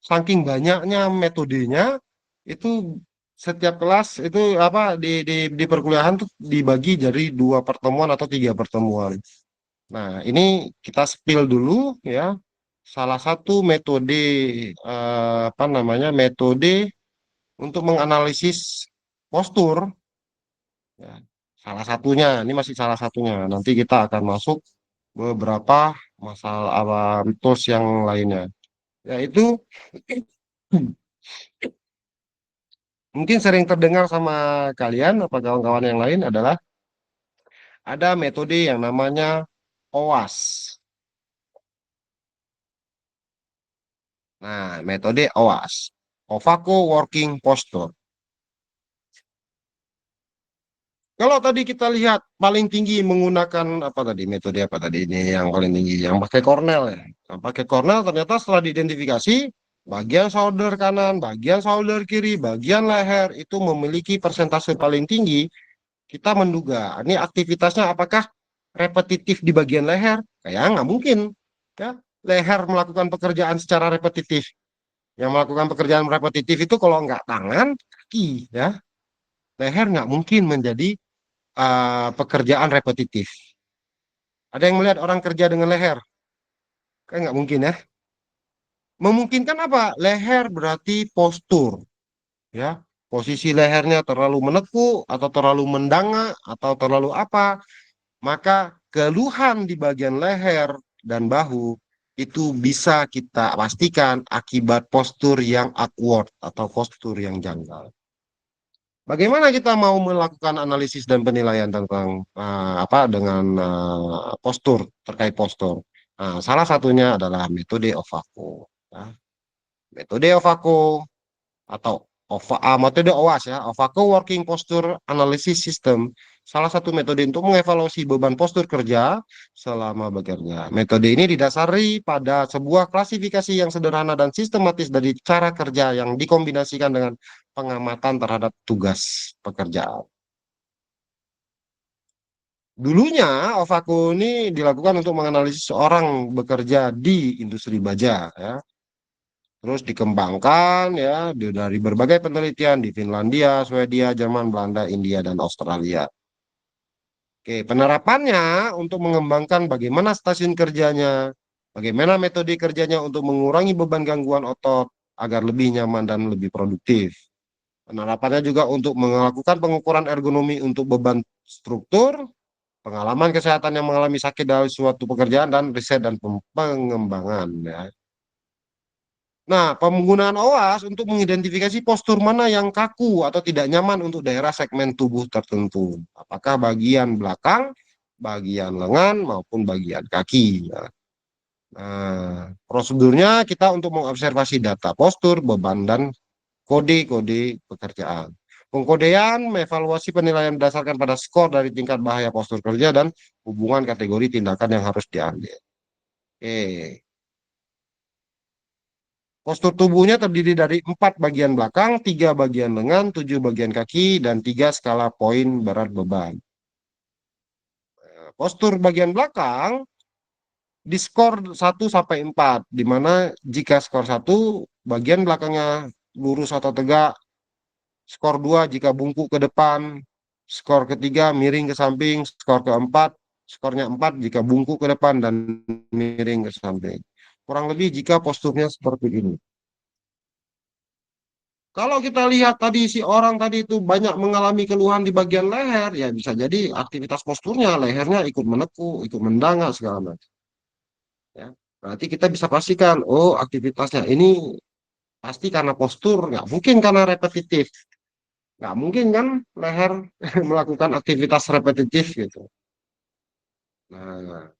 saking banyaknya metodenya itu setiap kelas itu apa di perkuliahan tuh dibagi jadi dua pertemuan atau tiga pertemuan. Nah, ini kita spill dulu ya. Salah satu metode apa namanya metode untuk menganalisis postur. Ya, salah satunya, ini masih salah satunya. Nanti kita akan masuk beberapa masalah tools yang lainnya. Yaitu mungkin sering terdengar sama kalian apa kawan-kawan yang lain adalah ada metode yang namanya OWAS. Nah, metode OWAS, Ovako Working Posture. Kalau tadi kita lihat paling tinggi menggunakan apa tadi metode apa tadi ini yang paling tinggi yang pakai Cornell ya. Yang pakai Cornell ternyata setelah diidentifikasi bagian shoulder kanan, bagian shoulder kiri, bagian leher itu memiliki persentase paling tinggi. Kita menduga ini aktivitasnya apakah repetitif di bagian leher? Kayak nggak mungkin ya. Leher melakukan pekerjaan secara repetitif. Yang melakukan pekerjaan repetitif itu kalau nggak tangan, kaki ya. Leher nggak mungkin menjadi pekerjaan repetitif. Ada yang melihat orang kerja dengan leher? Kan nggak mungkin ya. Memungkinkan apa? Leher berarti postur, ya. Posisi lehernya terlalu menekuk atau terlalu mendangak atau terlalu apa, maka keluhan di bagian leher dan bahu itu bisa kita pastikan akibat postur yang awkward atau postur yang janggal. Bagaimana kita mau melakukan analisis dan penilaian tentang apa dengan postur terkait postur? Nah, salah satunya adalah metode Ovako. Ya. Metode Ovako atau metode OWAS ya, Ovako Working Posture Analysis System. Salah satu metode untuk mengevaluasi beban postur kerja selama bekerja. Metode ini didasari pada sebuah klasifikasi yang sederhana dan sistematis dari cara kerja yang dikombinasikan dengan pengamatan terhadap tugas pekerjaan. Dulunya, Ovako ini dilakukan untuk menganalisis seorang bekerja di industri baja, ya. Terus dikembangkan ya dari berbagai penelitian di Finlandia, Swedia, Jerman, Belanda, India, dan Australia. Oke, penerapannya untuk mengembangkan bagaimana stasiun kerjanya, bagaimana metode kerjanya untuk mengurangi beban gangguan otot, agar lebih nyaman dan lebih produktif. Penerapannya juga untuk melakukan pengukuran ergonomi untuk beban struktur, pengalaman kesehatan yang mengalami sakit dari suatu pekerjaan, dan riset dan pengembangan. Ya. Nah, penggunaan OAS untuk mengidentifikasi postur mana yang kaku atau tidak nyaman untuk daerah segmen tubuh tertentu. Apakah bagian belakang, bagian lengan, maupun bagian kaki. Ya. Nah, prosedurnya kita untuk mengobservasi data postur, beban, dan kode-kode pekerjaan. Pengkodean mengevaluasi penilaian berdasarkan pada skor dari tingkat bahaya postur kerja dan hubungan kategori tindakan yang harus diambil. Oke. Postur tubuhnya terdiri dari 4 bagian belakang, 3 bagian lengan, 7 bagian kaki, dan 3 skala poin berat beban. Postur bagian belakang di skor 1 sampai 4, di mana jika skor 1 bagian belakangnya lurus atau tegak, skor 2 jika bungkuk ke depan, skor ketiga miring ke samping, skor keempat, skornya 4 jika bungkuk ke depan dan miring ke samping. Kurang lebih jika posturnya seperti ini. Kalau kita lihat tadi si orang tadi itu banyak mengalami keluhan di bagian leher, ya bisa jadi aktivitas posturnya, lehernya ikut menekuk, ikut mendangak segala macam. Ya. Berarti kita bisa pastikan, oh aktivitasnya ini pasti karena postur, nggak mungkin karena repetitif. Nggak mungkin kan leher melakukan aktivitas repetitif gitu. Nah,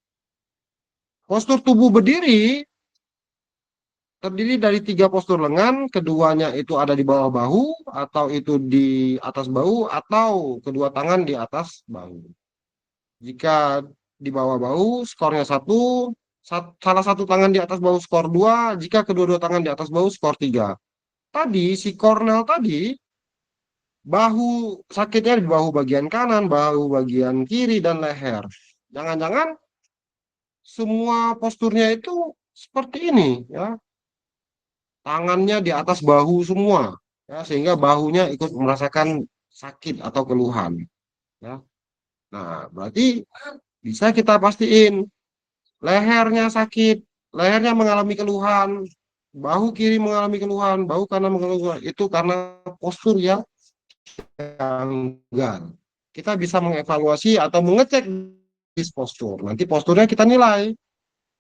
postur tubuh berdiri terdiri dari 3 postur lengan, keduanya itu ada di bawah bahu, atau itu di atas bahu, atau kedua tangan di atas bahu. Jika di bawah bahu, skornya 1, salah satu tangan di atas bahu skor 2, jika kedua-dua tangan di atas bahu skor 3. Tadi, si Cornell tadi, bahu sakitnya di bahu bagian kanan, bahu bagian kiri, dan leher. Jangan-jangan semua posturnya itu seperti ini, ya. Tangannya di atas bahu semua, ya, sehingga bahunya ikut merasakan sakit atau keluhan. Ya. Nah, berarti bisa kita pastiin lehernya sakit, lehernya mengalami keluhan, bahu kiri mengalami keluhan, bahu kanan mengalami keluhan. Itu karena postur yang ganggal. Kita bisa mengevaluasi atau mengecek di postur. Nanti posturnya kita nilai.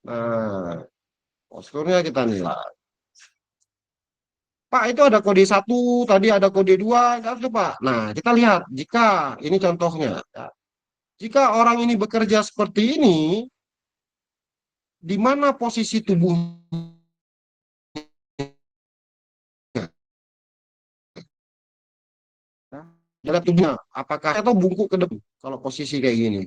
Nah, posturnya kita nilai. Pak, itu ada kode 1, tadi ada kode 2, itu Pak. Nah, kita lihat, jika ini contohnya, ya. Jika orang ini bekerja seperti ini, di mana posisi tubuhnya? Dalam tubuhnya, apakah atau bungkuk ke depan kalau posisi kayak gini?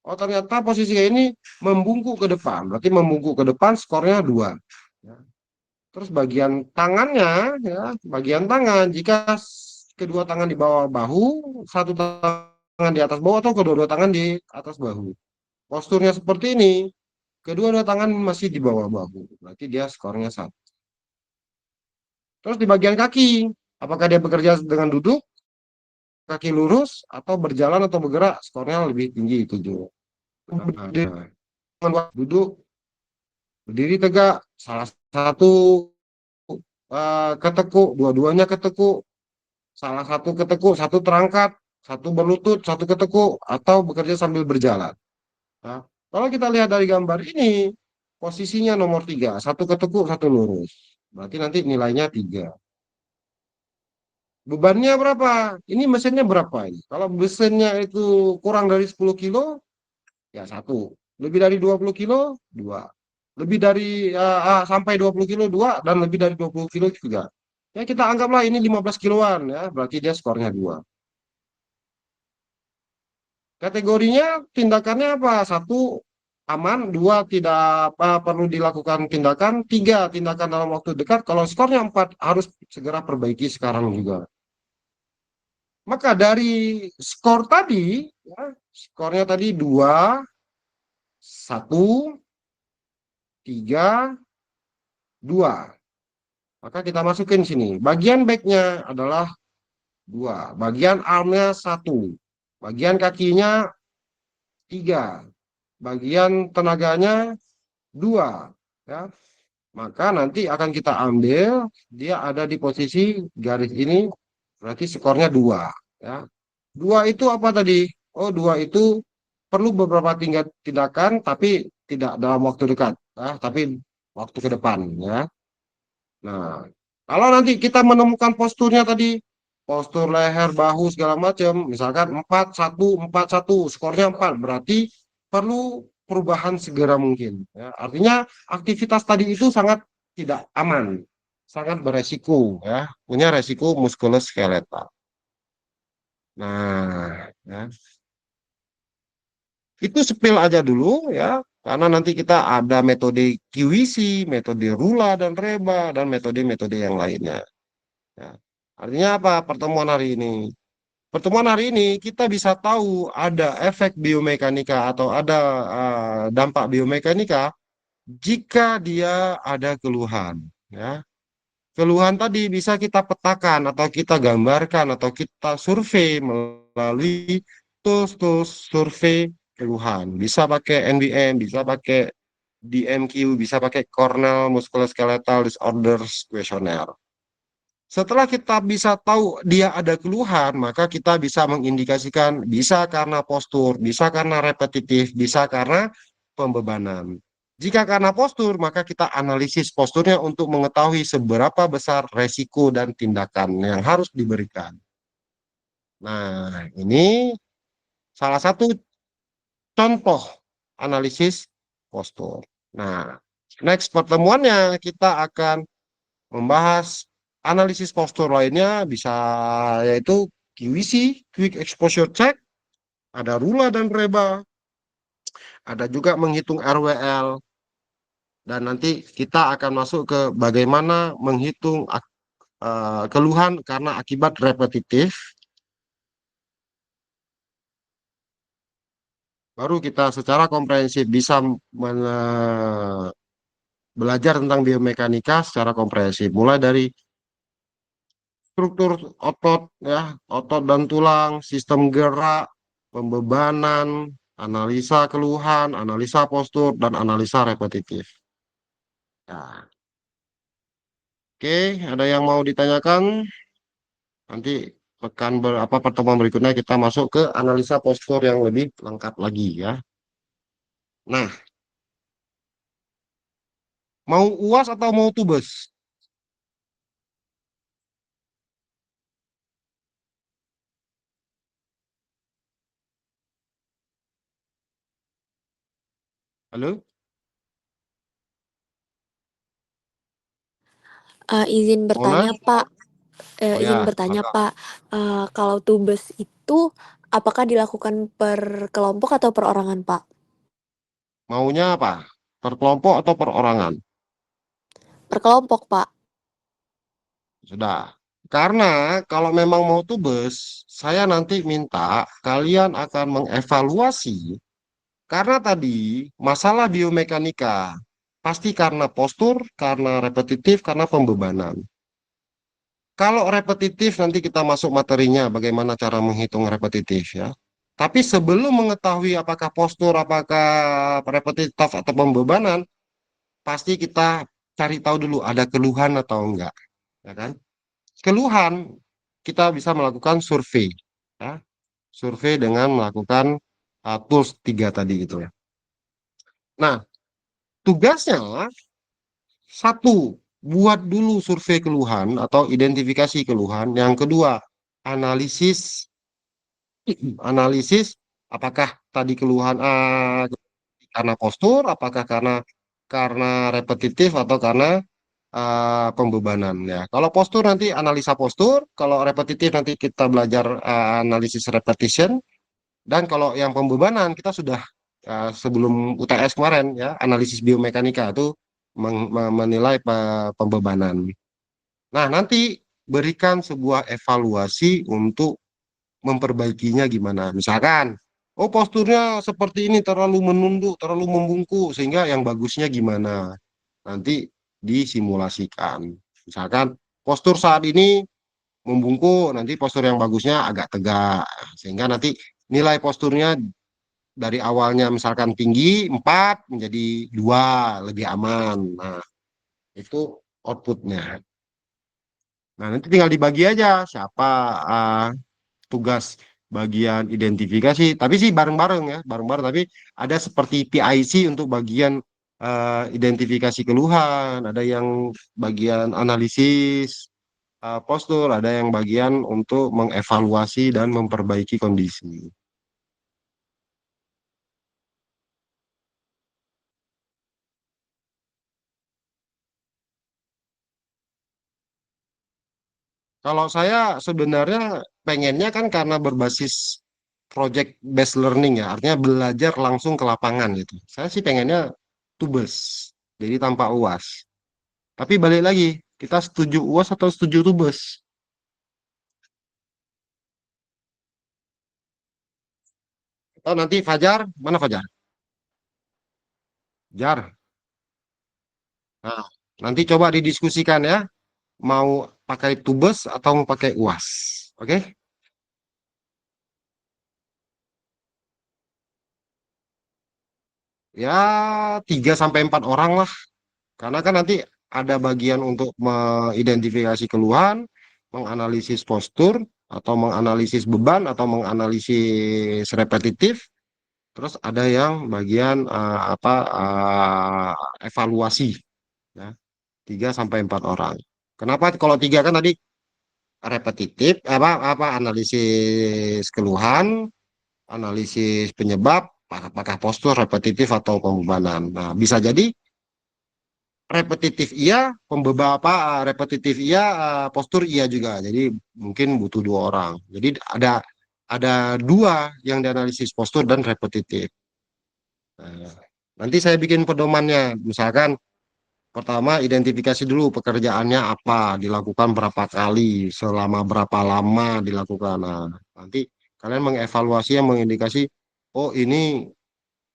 Oh, ternyata posisi kayak ini membungkuk ke depan, berarti membungkuk ke depan skornya 2. Ya. Terus bagian tangannya, ya, bagian tangan, jika kedua tangan di bawah bahu, satu tangan di atas bahu, atau kedua-dua tangan di atas bahu. Posturnya seperti ini, kedua-dua tangan masih di bawah bahu, berarti dia skornya 1. Terus di bagian kaki, apakah dia bekerja dengan duduk, kaki lurus, atau berjalan atau bergerak, skornya lebih tinggi 7. Duduk, berdiri tegak, salah satu ketekuk, dua-duanya ketekuk, salah satu ketekuk, satu terangkat, satu berlutut, satu ketekuk, atau bekerja sambil berjalan. Nah, kalau kita lihat dari gambar ini, posisinya nomor 3, satu ketekuk, satu lurus. Berarti nanti nilainya 3. Bebannya berapa? Ini mesinnya berapa ini? Kalau mesinnya itu kurang dari 10 kilo, ya 1. Lebih dari 20 kilo, 2. Lebih dari sampai 20 kilo, 2. Dan lebih dari 20 kilo, 3. Ya kita anggaplah ini 15 kiloan, ya. Berarti dia skornya 2. Kategorinya tindakannya apa? 1, aman. 2, tidak perlu dilakukan tindakan. 3, tindakan dalam waktu dekat. Kalau skornya 4, harus segera perbaiki sekarang juga. Maka dari skor tadi, ya, skornya tadi 2, 1, 3, 2. Maka kita masukin sini. Bagian backnya adalah 2. Bagian armnya 1. Bagian kakinya 3. Bagian tenaganya 2. Ya. maka nanti akan kita ambil dia ada di posisi garis ini, berarti skornya 2. Ya. 2 itu apa tadi? Oh, 2 itu perlu beberapa tingkat tindakan, tapi tidak dalam waktu dekat, tapi waktu ke depan. Ya. Nah, kalau nanti kita menemukan posturnya tadi, postur leher, bahu, segala macam, misalkan 4-1, 4-1, skornya 4, berarti perlu perubahan segera mungkin. Ya, artinya aktivitas tadi itu sangat tidak aman, sangat beresiko, ya, punya resiko muskuloskeletal. Nah, ya, itu sepil aja dulu ya, karena nanti kita ada metode QEC, metode Rula dan Reba, dan metode-metode yang lainnya. Ya. Artinya apa pertemuan hari ini? Pertemuan hari ini kita bisa tahu ada efek biomekanika atau ada dampak biomekanika jika dia ada keluhan. Ya. Keluhan tadi bisa kita petakan atau kita gambarkan atau kita survei melalui tools-tools survei keluhan. Bisa pakai NBM, bisa pakai DMQ, bisa pakai Cornell Musculoskeletal Disorders Questionnaire. Setelah kita bisa tahu dia ada keluhan, maka kita bisa mengindikasikan bisa karena postur, bisa karena repetitif, bisa karena pembebanan. Jika karena postur, maka kita analisis posturnya untuk mengetahui seberapa besar resiko dan tindakan yang harus diberikan. Nah, ini salah satu contoh analisis postur. Nah, next pertemuannya kita akan membahas analisis postur lainnya bisa yaitu QEC, Quick Exposure Check, ada Rula dan Reba, ada juga menghitung RWL, dan nanti kita akan masuk ke bagaimana menghitung keluhan karena akibat repetitif. Baru kita secara komprehensif bisa belajar tentang biomekanika secara komprehensif, mulai dari struktur otot ya, otot dan tulang, sistem gerak, pembebanan, analisa keluhan, analisa postur dan analisa repetitif. Ya, oke, ada yang mau ditanyakan? Nanti pertemuan berikutnya kita masuk ke analisa postur yang lebih lengkap lagi ya. Nah, mau UAS atau mau tubes? Halo? Izin Mona? bertanya, Pak. Oh Izin ya, bertanya, Pak. Kalau tubes itu apakah dilakukan per kelompok atau perorangan, Pak? maunya apa? Per kelompok atau perorangan? Per kelompok, Pak. Sudah. Karena kalau memang mau tubes, saya nanti minta kalian akan mengevaluasi karena tadi masalah biomekanika pasti karena postur, karena repetitif, karena pembebanan. Kalau repetitif nanti kita masuk materinya bagaimana cara menghitung repetitif ya. Tapi sebelum mengetahui apakah postur, apakah repetitif atau pembebanan, pasti kita cari tahu dulu ada keluhan atau enggak, ya kan? Keluhan kita bisa melakukan survei, ya. Survei dengan melakukan tools 3 tadi gitu ya. Nah, tugasnya satu, buat dulu survei keluhan atau identifikasi keluhan. Yang kedua, analisis analisis apakah tadi keluhan karena postur, apakah karena repetitif atau karena pembebanan ya. Kalau postur nanti analisa postur, kalau repetitif nanti kita belajar analisis repetition, dan kalau yang pembebanan kita sudah sebelum UTS kemarin ya, analisis biomekanika itu menilai pembebanan. Nah, nanti berikan sebuah evaluasi untuk memperbaikinya gimana. Misalkan, oh posturnya seperti ini terlalu menunduk, terlalu membungkuk, sehingga yang bagusnya gimana. Nanti disimulasikan. Misalkan postur saat ini membungkuk, nanti postur yang bagusnya agak tegak. Sehingga nanti nilai posturnya dari awalnya misalkan tinggi 4 menjadi 2 lebih aman. Nah, Itu outputnya. Nah, nanti tinggal dibagi aja siapa uh, tugas bagian identifikasi. Tapi sih bareng-bareng ya, bareng-bareng. Tapi ada seperti PIC untuk bagian identifikasi keluhan, ada yang bagian analisis postur, ada yang bagian untuk mengevaluasi dan memperbaiki kondisi. Kalau saya sebenarnya pengennya kan karena berbasis project based learning ya, artinya belajar langsung ke lapangan gitu. Saya sih pengennya tubes, jadi tanpa UAS. Tapi balik lagi, kita setuju UAS atau setuju tubes? Atau nanti Fajar, mana Fajar? Jar. Nah, nanti coba didiskusikan ya, mau pakai tubes atau mau pakai UAS. Oke? Ya, 3 sampai 4 orang lah. Karena kan nanti ada bagian untuk mengidentifikasi keluhan, menganalisis postur, atau menganalisis beban, atau menganalisis repetitif. Terus ada yang bagian evaluasi, ya, 3 sampai 4 orang. Kenapa kalau tiga kan tadi repetitif, apa analisis keluhan, analisis penyebab, apakah postur repetitif atau pembebanan. Nah, bisa jadi repetitif iya, repetitif iya, postur iya juga. Jadi mungkin butuh 2 orang. Jadi ada dua yang dianalisis postur dan repetitif. Nah, nanti saya bikin pedomannya. Misalkan pertama identifikasi dulu pekerjaannya apa, dilakukan berapa kali, selama berapa lama dilakukan. Nah, nanti kalian mengevaluasi yang mengindikasi, oh ini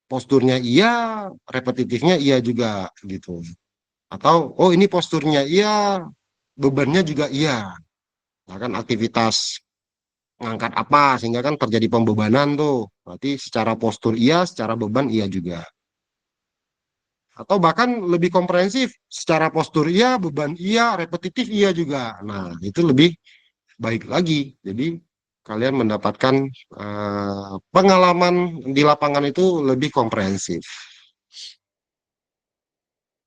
posturnya iya, repetitifnya iya juga gitu. Atau oh ini posturnya iya, bebannya juga iya. Nah, kan aktivitas ngangkat apa sehingga kan terjadi pembebanan tuh. Berarti secara postur iya, secara beban iya juga. Atau bahkan lebih komprehensif, secara postur iya, beban iya, repetitif iya juga. Nah, itu lebih baik lagi. Jadi kalian mendapatkan pengalaman di lapangan itu lebih komprehensif.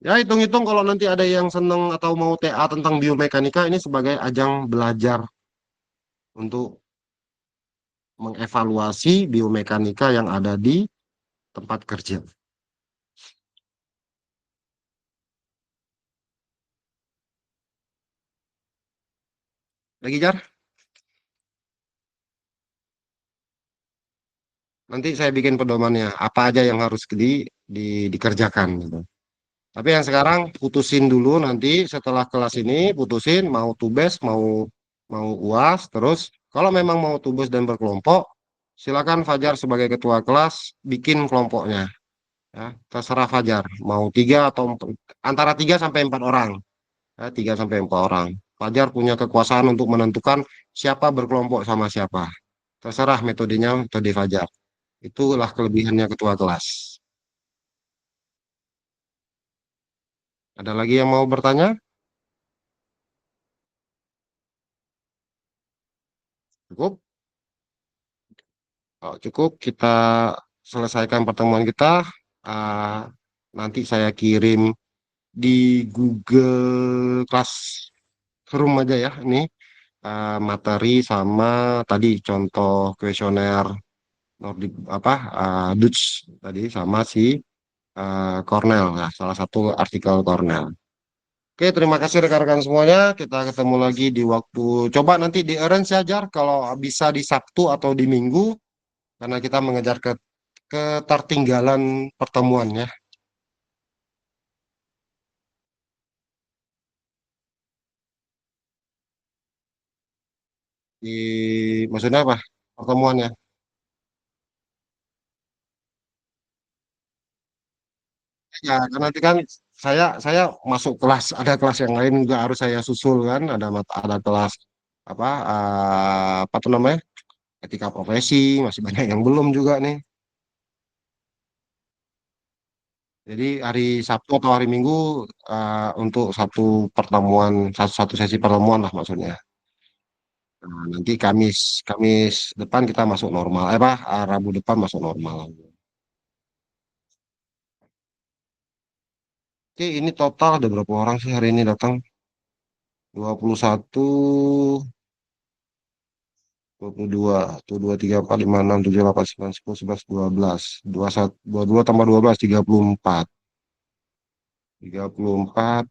Ya, hitung-hitung kalau nanti ada yang seneng atau mau TA tentang biomekanika ini sebagai ajang belajar untuk mengevaluasi biomekanika yang ada di tempat kerja. Lagi Jar, nanti saya bikin pedomannya apa aja yang harus dikerjakan gitu. Tapi yang sekarang putusin dulu nanti setelah kelas ini putusin mau tubes mau mau UAS terus kalau memang mau tubes dan berkelompok silakan Fajar sebagai ketua kelas bikin kelompoknya ya terserah Fajar mau 3 atau antara 3 sampai 4 orang ya 3 sampai 4 orang Fajar punya kekuasaan untuk menentukan siapa berkelompok sama siapa terserah metodenya metode Fajar itulah kelebihannya ketua kelas ada lagi yang mau bertanya cukup. Oh, cukup kita selesaikan pertemuan kita. Ah, nanti saya kirim di Google Classroom aja ya. Ini materi sama tadi contoh kuesioner Nordic Dutch tadi sama si Cornell, ya, salah satu artikel Cornell. Oke, terima kasih rekan-rekan semuanya. Kita ketemu lagi di waktu. Coba nanti di arrange ya, Jar, kalau bisa di Sabtu atau di Minggu, karena kita mengejar ketertinggalan pertemuannya di maksudnya apa pertemuannya ya karena nanti kan saya masuk kelas ada kelas yang lain juga harus saya susul kan ada kelas apa tuh namanya etika profesi masih banyak yang belum juga nih Jadi hari Sabtu atau hari Minggu untuk satu pertemuan, satu sesi pertemuan lah maksudnya. Nah, nanti Kamis depan kita masuk normal. Rabu depan masuk normal. Oke, ini total ada berapa orang sih hari ini datang? 21, 22, 1, 2, 3, 4, 5, 6, 7, 8, 9, 10, 11, 12, 21, 22 tambah 12, 34. 34.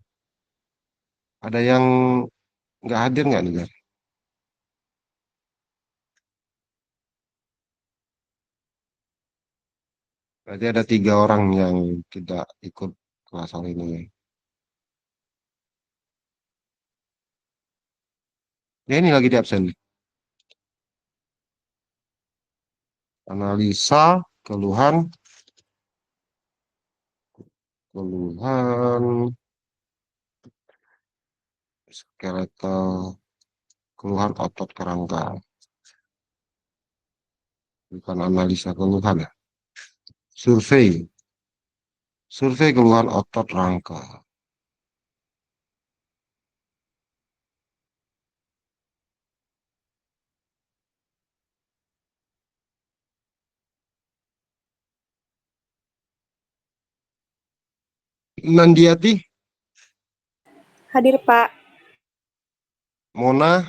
Ada yang nggak hadir nggak nih, Gar? Berarti ada 3 orang yang tidak ikut kelas hari ini. Ya ini lagi di absen. Analisa, keluhan, keluhan, skeletal, keluhan otot kerangka. Bukan analisa keluhan ya. Survei, survei keluhan otot rangka. Nandiati, Hadir, Pak. Mona,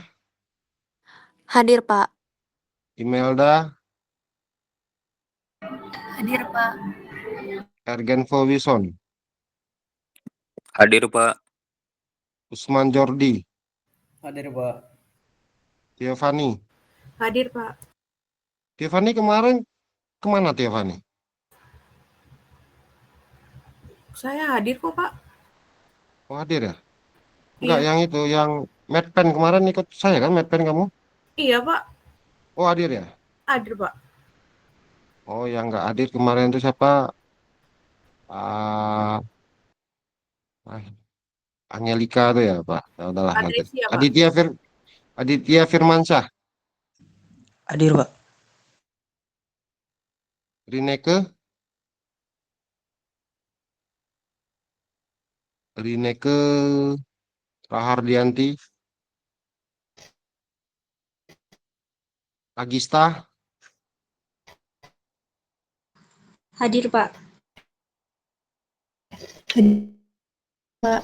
Hadir, Pak. Imelda, Hadir, Pak. Ergen Wilson, Hadir, Pak. Usman Jordi, Hadir, Pak. Tiffany. Hadir, Pak. Tiffany kemarin kemana Tiffany? Saya hadir kok, Pak. Oh, hadir ya? Enggak, Iya. yang itu, yang Medpen kemarin ikut saya kan, Medpen kamu? Iya, Pak. Oh, hadir ya? Hadir, Pak. Oh, yang nggak hadir kemarin itu siapa? Ah, ah, Angelika tuh ya, Pak. Ya udahlah nanti. Adresi ya, Pak. Aditya Firmansyah, Hadir, Pak. Rineke, Rineke Rahardianti, Agista, Hadir, Pak. Hadir, Pak.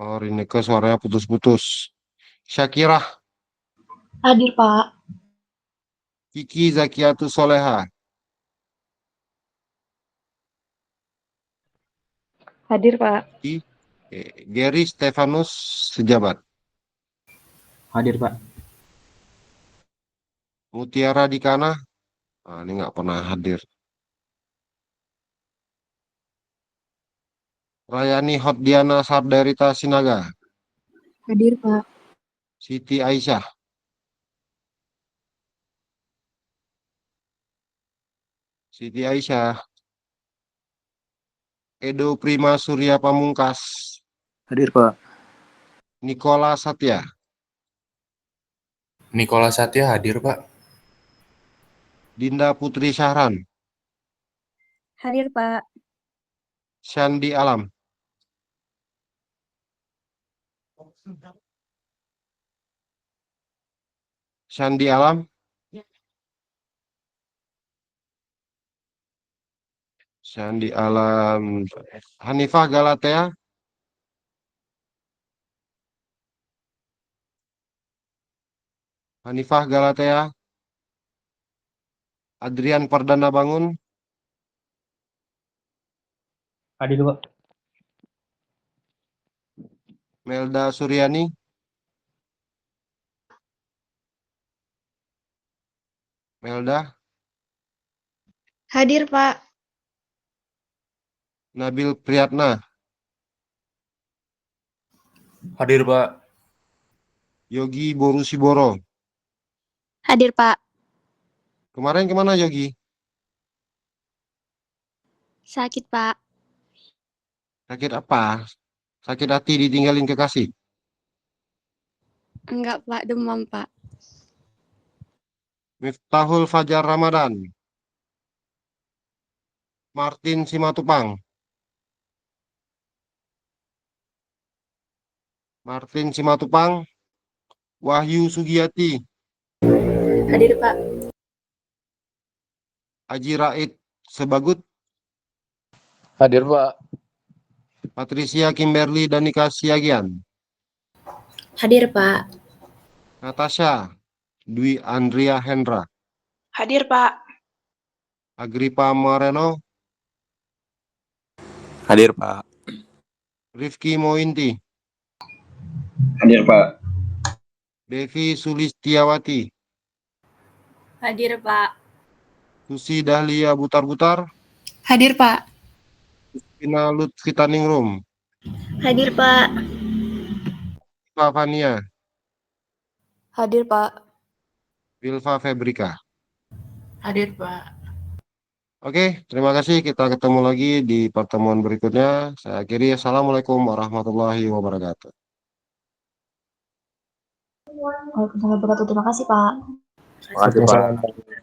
oh Rineke suaranya putus-putus. Syakirah, Hadir, Pak. Kiki Zakiatus Soleha, Hadir, Pak. Gary Stefanus Sejabat, Hadir, Pak. Mutiara Dikana, ini nggak pernah hadir. Rayani Hotdiana Sardarita Sinaga, Hadir, Pak. Siti Aisyah, Siti Aisyah, Edo Prima Surya Pamungkas, Hadir, Pak. Nikola Satya, Nikola Satya hadir, Pak. Dinda Putri Syahran, Hadir, Pak. Syandi Alam, Syandi Alam, Syandi Alam, Hanifah Galatea, Hanifah Galatea, Adrian Perdana Bangun, Hadir, Pak. Melda Suryani, Melda, Hadir, Pak. Nabil Priyatna, Hadir, Pak. Yogi Borusiboro. Hadir, Pak. Kemarin kemana Yogi? Sakit, Pak. Sakit apa? Sakit hati ditinggalin kekasih. Enggak, Pak. Demam, Pak. Miftahul Fajar Ramadan, Martin Simatupang. Martin Simatupang. Wahyu Sugiyati. Hadir, Pak. Haji Raid Sebagut. Hadir, Pak. Patricia Kimberly Danika Siagian. Hadir, Pak. Natasha Dwi Andrea Hendra. Hadir, Pak. Agripa Moreno. Hadir, Pak. Rifki Mointi. Hadir, Pak. Devi Sulistiawati. Hadir, Pak. Susi Dahlia Butar-Butar. Hadir, Pak. Ina Lutfitaningrum. Hadir, Pak. Fania. Hadir, Pak. Wilfa Febrika. Hadir, Pak. Oke, terima kasih. Kita ketemu lagi di pertemuan berikutnya. Saya akhiri. Assalamualaikum warahmatullahi wabarakatuh. Waalaikumsalam warahmatullahi wabarakatuh. Terima kasih, Pak. Makasih, Pak.